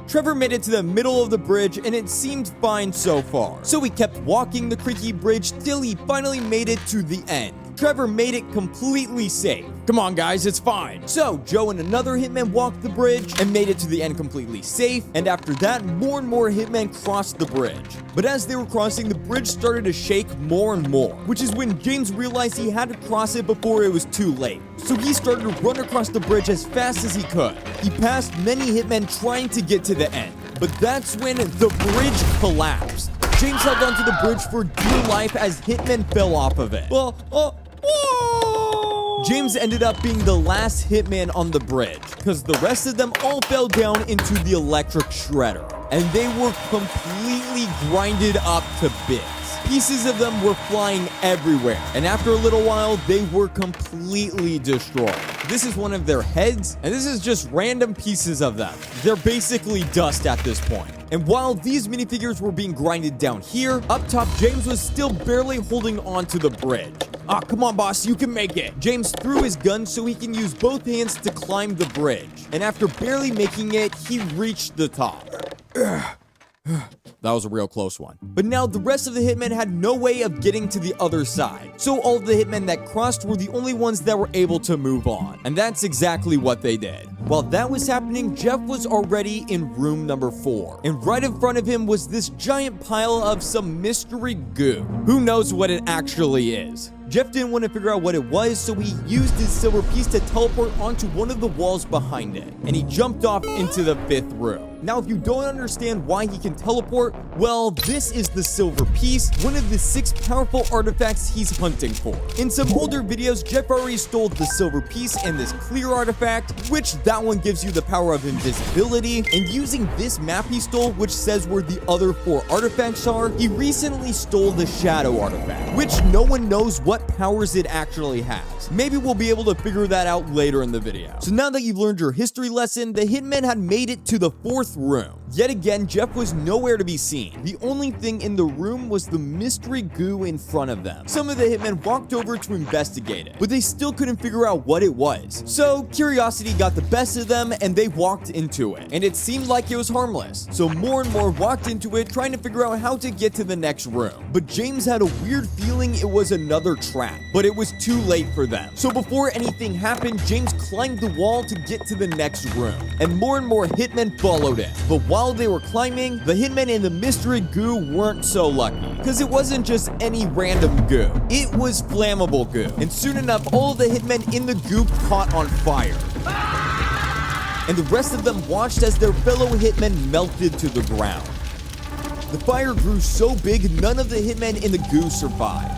Trevor made it to the middle of the bridge, and it seemed fine so far. So he kept walking the creaky bridge till he finally made it to the end. Trevor made it completely safe. Come on, guys, it's fine. So Joe and another hitman walked the bridge and made it to the end completely safe, and after that, more and more hitmen crossed the bridge. But as they were crossing, the bridge started to shake more and more, which is when James realized he had to cross it before it was too late. So he started to run across the bridge as fast as he could. He passed many hitmen trying to get to the end, but that's when the bridge collapsed. James held onto the bridge for dear life as hitmen fell off of it. James ended up being the last hitman on the bridge, because the rest of them all fell down into the electric shredder, and they were completely grinded up to bits. Pieces of them were flying everywhere, and after a little while, they were completely destroyed. This is one of their heads, and this is just random pieces of them. They're basically dust at this point. And while these minifigures were being grinded down here, up top, James was still barely holding on to the bridge. Ah, come on, boss, you can make it. James threw his gun so he can use both hands to climb the bridge. And after barely making it, he reached the top. That was a real close one. But now the rest of the hitmen had no way of getting to the other side. So all of the hitmen that crossed were the only ones that were able to move on. And that's exactly what they did. While that was happening, Jeff was already in room number 4. And right in front of him was this giant pile of some mystery goo. Who knows what it actually is? Jeff didn't want to figure out what it was, so he used his silver piece to teleport onto one of the walls behind it, and he jumped off into the 5th room. Now, if you don't understand why he can teleport, well, this is the silver piece, one of the 6 powerful artifacts he's hunting for. In some older videos, Jeff already stole the silver piece and this clear artifact, which that one gives you the power of invisibility, and using this map he stole, which says where the other 4 artifacts are, he recently stole the shadow artifact, which no one knows what powers it actually has. Maybe we'll be able to figure that out later in the video. So now that you've learned your history lesson, the hitmen had made it to the 4th room. Yet again, Jeff was nowhere to be seen. The only thing in the room was the mystery goo in front of them. Some of the hitmen walked over to investigate it, but they still couldn't figure out what it was. So curiosity got the best of them and they walked into it, and it seemed like it was harmless. So more and more walked into it, trying to figure out how to get to the next room. But James had a weird feeling it was another trap, but it was too late for them. So before anything happened, James climbed the wall to get to the next room, and more hitmen followed him. But while they were climbing, the hitmen in the mystery goo weren't so lucky, because it wasn't just any random goo. It was flammable goo, and soon enough, all of the hitmen in the goo caught on fire. And the rest of them watched as their fellow hitmen melted to the ground. The fire grew so big, none of the hitmen in the goo survived.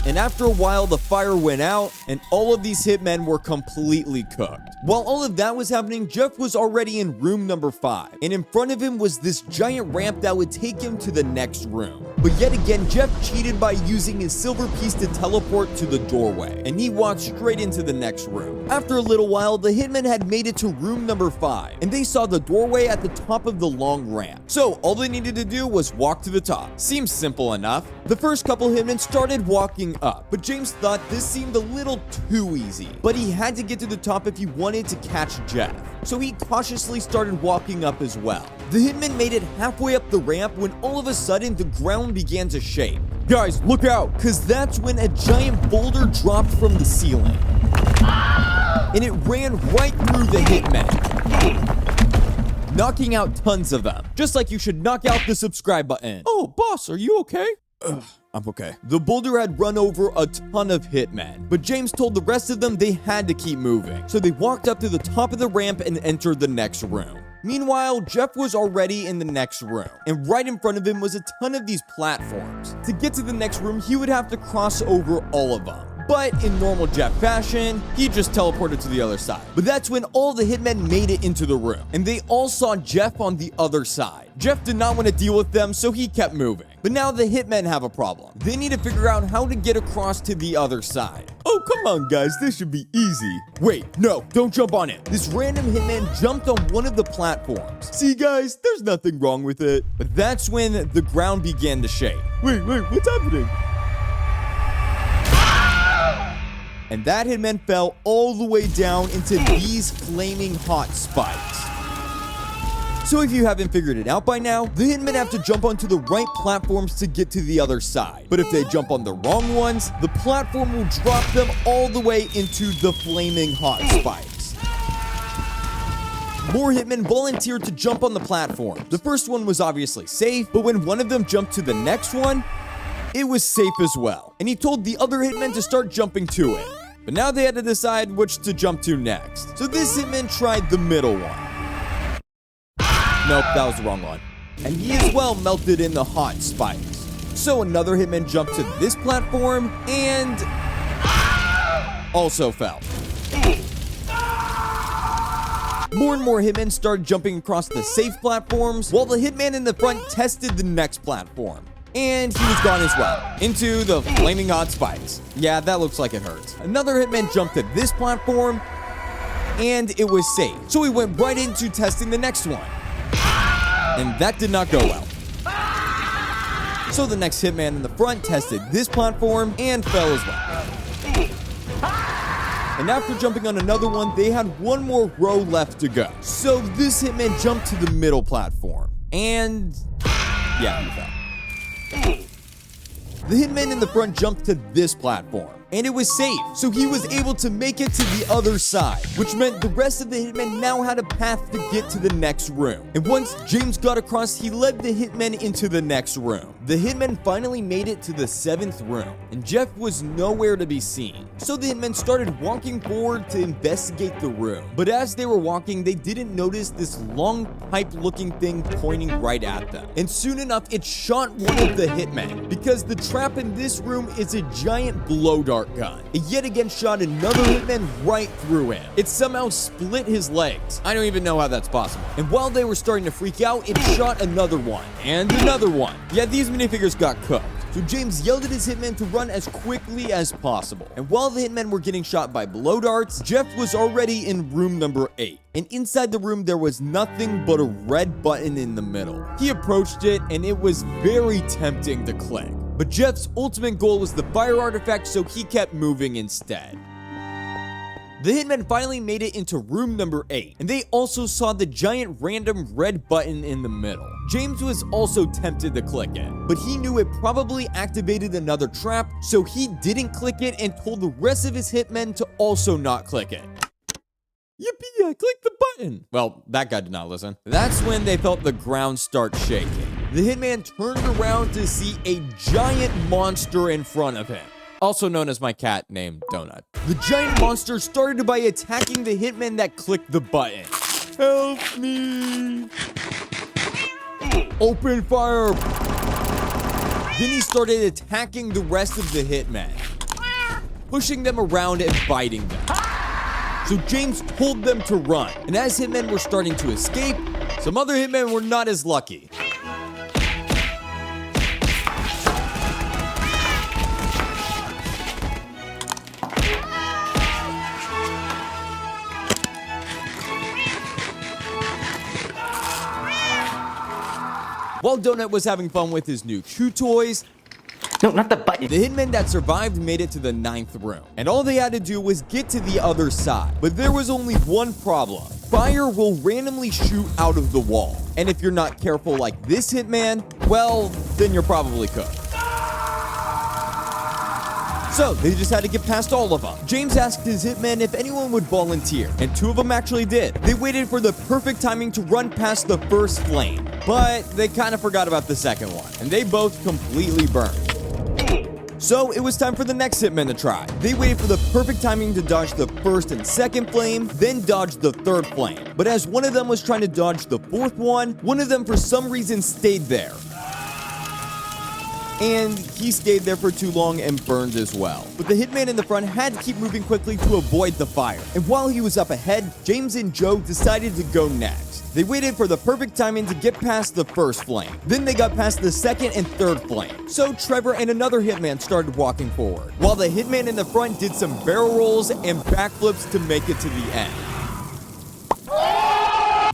And after a while, the fire went out, and all of these hitmen were completely cooked. While all of that was happening, Jeff was already in room number 5, and in front of him was this giant ramp that would take him to the next room. But yet again, Jeff cheated by using his silver piece to teleport to the doorway, and he walked straight into the next room. After a little while, the hitmen had made it to room number 5, and they saw the doorway at the top of the long ramp. So all they needed to do was walk to the top. Seems simple enough. The first couple hitmen started walking up, but James thought this seemed a little too easy. But he had to get to the top if he wanted to catch Jeff, so he cautiously started walking up as well. The hitman made it halfway up the ramp when all of a sudden the ground began to shake. Guys, look out, because that's when a giant boulder dropped from the ceiling, and it ran right through the hitmen, knocking out tons of them, just like you should knock out the subscribe button. Oh, boss, are you okay? I'm okay. The boulder had run over a ton of hitmen, but James told the rest of them they had to keep moving. So they walked up to the top of the ramp and entered the next room. Meanwhile, Jeff was already in the next room, and right in front of him was a ton of these platforms. To get to the next room, he would have to cross over all of them. But in normal Jeff fashion, he just teleported to the other side. But that's when all the hitmen made it into the room, and they all saw Jeff on the other side. Jeff did not want to deal with them, so he kept moving. But now the hitmen have a problem. They need to figure out how to get across to the other side. Oh, come on, guys, this should be easy. Wait, no, don't jump on it. This random hitman jumped on one of the platforms. See, guys, there's nothing wrong with it. But that's when the ground began to shake. Wait, what's happening? And that hitman fell all the way down into these flaming hot spikes. So if you haven't figured it out by now, the hitmen have to jump onto the right platforms to get to the other side. But if they jump on the wrong ones, the platform will drop them all the way into the flaming hot spikes. More hitmen volunteered to jump on the platform. The first one was obviously safe, but when one of them jumped to the next one, it was safe as well, and he told the other hitmen to start jumping to it. But now they had to decide which to jump to next. So this hitman tried the middle one. Nope, that was the wrong one. And he as well melted in the hot spikes. So another hitman jumped to this platform and also fell. More and more hitmen started jumping across the safe platforms, while the hitman in the front tested the next platform. And he was gone as well, into the flaming hot spikes. Yeah, that looks like it hurts. Another hitman jumped to this platform, and it was safe. So he went right into testing the next one. And that did not go well. So the next hitman in the front tested this platform and fell as well. And after jumping on another one, they had one more row left to go. So this hitman jumped to the middle platform, and yeah, he fell. The hitman in the front jumped to this platform, and it was safe, so he was able to make it to the other side, which meant the rest of the hitmen now had a path to get to the next room. And once James got across, he led the hitmen into the next room. The hitmen finally made it to the 7th room, and Jeff was nowhere to be seen. So the hitmen started walking forward to investigate the room. But as they were walking, they didn't notice this long pipe-looking thing pointing right at them. And soon enough, it shot one of the hitmen, because the trap in this room is a giant blow dart gun. It yet again shot another hitman right through him. It somehow split his legs. I don't even know how that's possible. And while they were starting to freak out, it shot another one, and another one. Yeah, these minifigures got cooked. So James yelled at his hitmen to run as quickly as possible. And while the hitmen were getting shot by blow darts, Jeff was already in room number 8. And inside the room, there was nothing but a red button in the middle. He approached it, and it was very tempting to click. But Jeff's ultimate goal was the fire artifact, so he kept moving instead. The hitmen finally made it into room number 8, and they also saw the giant random red button in the middle. James was also tempted to click it, but he knew it probably activated another trap, so he didn't click it and told the rest of his hitmen to also not click it. Yippee, I clicked the button. Well, that guy did not listen. That's when they felt the ground start shaking. The hitman turned around to see a giant monster in front of him, also known as my cat named Donut. The giant monster started by attacking the hitman that clicked the button. Help me! Open fire! Then he started attacking the rest of the hitmen, pushing them around and biting them. So James told them to run, and as hitmen were starting to escape, some other hitmen were not as lucky. While Donut was having fun with his new chew toys, no, not the button. The hitmen that survived made it to the 9th room, and all they had to do was get to the other side. But there was only one problem. Fire will randomly shoot out of the wall, and if you're not careful like this hitman, well, then you're probably cooked. So they just had to get past all of them. James asked his hitmen if anyone would volunteer, and 2 of them actually did. They waited for the perfect timing to run past the first flame, but they kind of forgot about the second one, and they both completely burned. So it was time for the next hitman to try. They waited for the perfect timing to dodge the first and second flame, then dodge the third flame. But as one of them was trying to dodge the fourth one of them for some reason stayed there. And he stayed there for too long and burned as well. But the hitman in the front had to keep moving quickly to avoid the fire. And while he was up ahead, James and Joe decided to go next. They waited for the perfect timing to get past the first flame. Then they got past the second and third flame. So Trevor and another hitman started walking forward, while the hitman in the front did some barrel rolls and backflips to make it to the end.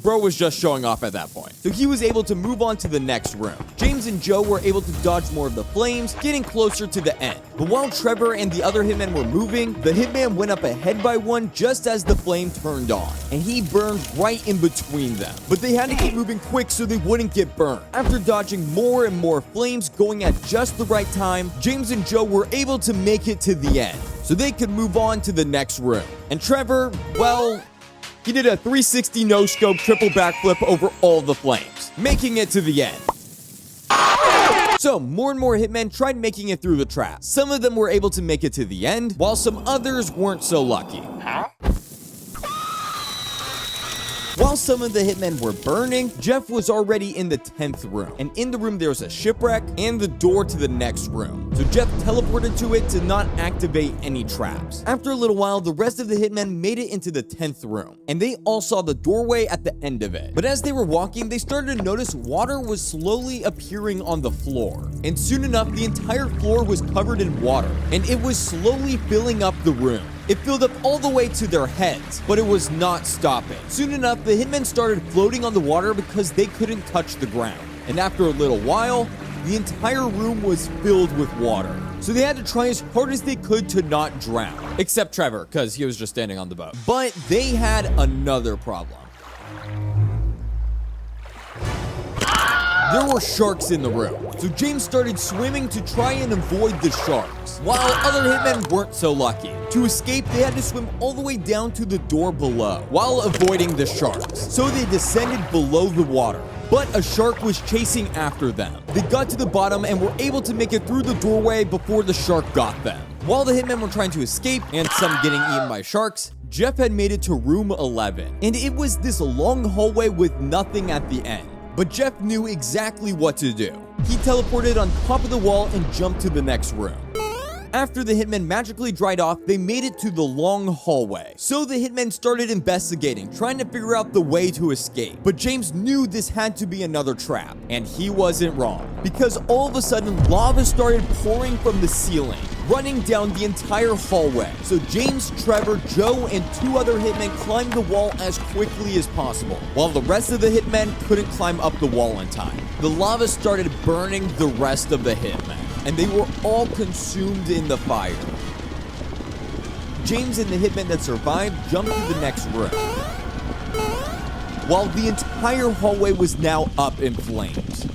Bro was just showing off at that point, so he was able to move on to the next room. James and Joe were able to dodge more of the flames, getting closer to the end. But while Trevor and the other hitmen were moving, the hitman went up ahead by one just as the flame turned on, and he burned right in between them. But they had to keep moving quick so they wouldn't get burned. After dodging more and more flames going at just the right time, James and Joe were able to make it to the end, so they could move on to the next room. And Trevor, well, he did a 360 no-scope triple backflip over all the flames, making it to the end. So, more and more hitmen tried making it through the trap. Some of them were able to make it to the end, while some others weren't so lucky. While some of the hitmen were burning, Jeff was already in the 10th room, and in the room there was a shipwreck and the door to the next room. So Jeff teleported to it to not activate any traps. After a little while, the rest of the hitmen made it into the 10th room, and they all saw the doorway at the end of it. But as they were walking, they started to notice water was slowly appearing on the floor. And soon enough, the entire floor was covered in water, and it was slowly filling up the room. It filled up all the way to their heads, but it was not stopping. Soon enough, the hitmen started floating on the water because they couldn't touch the ground. And after a little while, the entire room was filled with water. So they had to try as hard as they could to not drown. Except Trevor, because he was just standing on the boat. But they had another problem. There were sharks in the room, so James started swimming to try and avoid the sharks, while other hitmen weren't so lucky. To escape, they had to swim all the way down to the door below, while avoiding the sharks. So they descended below the water, but a shark was chasing after them. They got to the bottom and were able to make it through the doorway before the shark got them. While the hitmen were trying to escape, and some getting eaten by sharks, Jeff had made it to room 11, and it was this long hallway with nothing at the end. But Jeff knew exactly what to do. He teleported on top of the wall and jumped to the next room. After the hitmen magically dried off, they made it to the long hallway. So the hitmen started investigating, trying to figure out the way to escape. But James knew this had to be another trap, and he wasn't wrong. Because all of a sudden, lava started pouring from the ceiling, running down the entire hallway. So James, Trevor, Joe, and 2 other hitmen climbed the wall as quickly as possible, while the rest of the hitmen couldn't climb up the wall in time. The lava started burning the rest of the hitmen, and they were all consumed in the fire. James and the hitmen that survived jumped to the next room, while the entire hallway was now up in flames.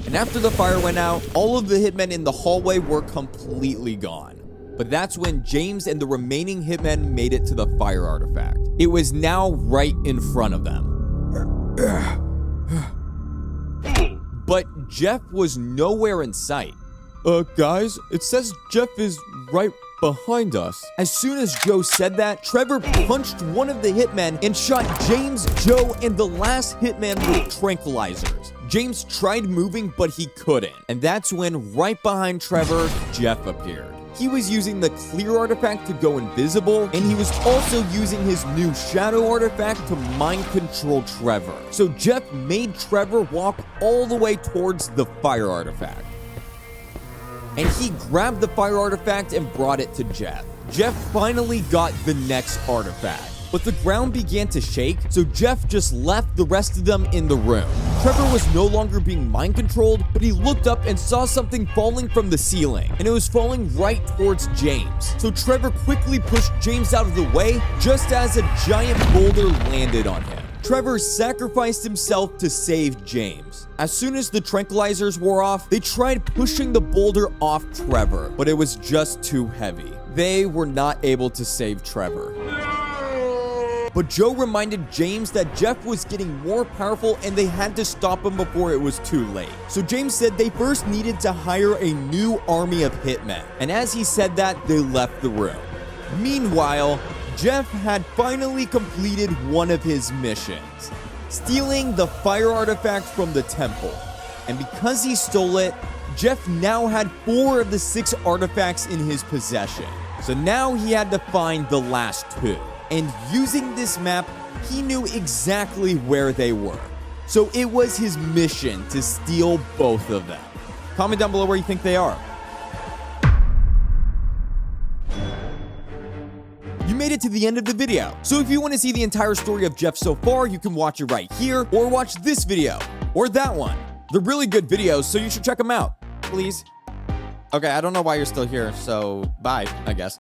And after the fire went out, all of the hitmen in the hallway were completely gone. But that's when James and the remaining hitmen made it to the fire artifact. It was now right in front of them. But Jeff was nowhere in sight. Guys, it says Jeff is right behind us. As soon as Joe said that, Trevor punched one of the hitmen and shot James, Joe, and the last hitman with tranquilizers. James tried moving, but he couldn't. And that's when, right behind Trevor, Jeff appeared. He was using the clear artifact to go invisible, and he was also using his new shadow artifact to mind control Trevor. So Jeff made Trevor walk all the way towards the fire artifact. And he grabbed the fire artifact and brought it to Jeff. Jeff finally got the next artifact. But the ground began to shake, so Jeff just left the rest of them in the room. Trevor was no longer being mind controlled, but he looked up and saw something falling from the ceiling, and it was falling right towards James. So Trevor quickly pushed James out of the way just as a giant boulder landed on him. Trevor sacrificed himself to save James. As soon as the tranquilizers wore off, they tried pushing the boulder off Trevor, but it was just too heavy. They were not able to save Trevor. But Joe reminded James that Jeff was getting more powerful and they had to stop him before it was too late. So James said they first needed to hire a new army of hitmen. And as he said that, they left the room. Meanwhile, Jeff had finally completed one of his missions, stealing the fire artifact from the temple. And because he stole it, Jeff now had 4 of the 6 artifacts in his possession. So now he had to find the last 2. And using this map, he knew exactly where they were. So it was his mission to steal both of them. Comment down below where you think they are. You made it to the end of the video. So if you want to see the entire story of Jeff so far, you can watch it right here, or watch this video, or that one. They're really good videos, so you should check them out. Please. Okay, I don't know why you're still here, so bye, I guess.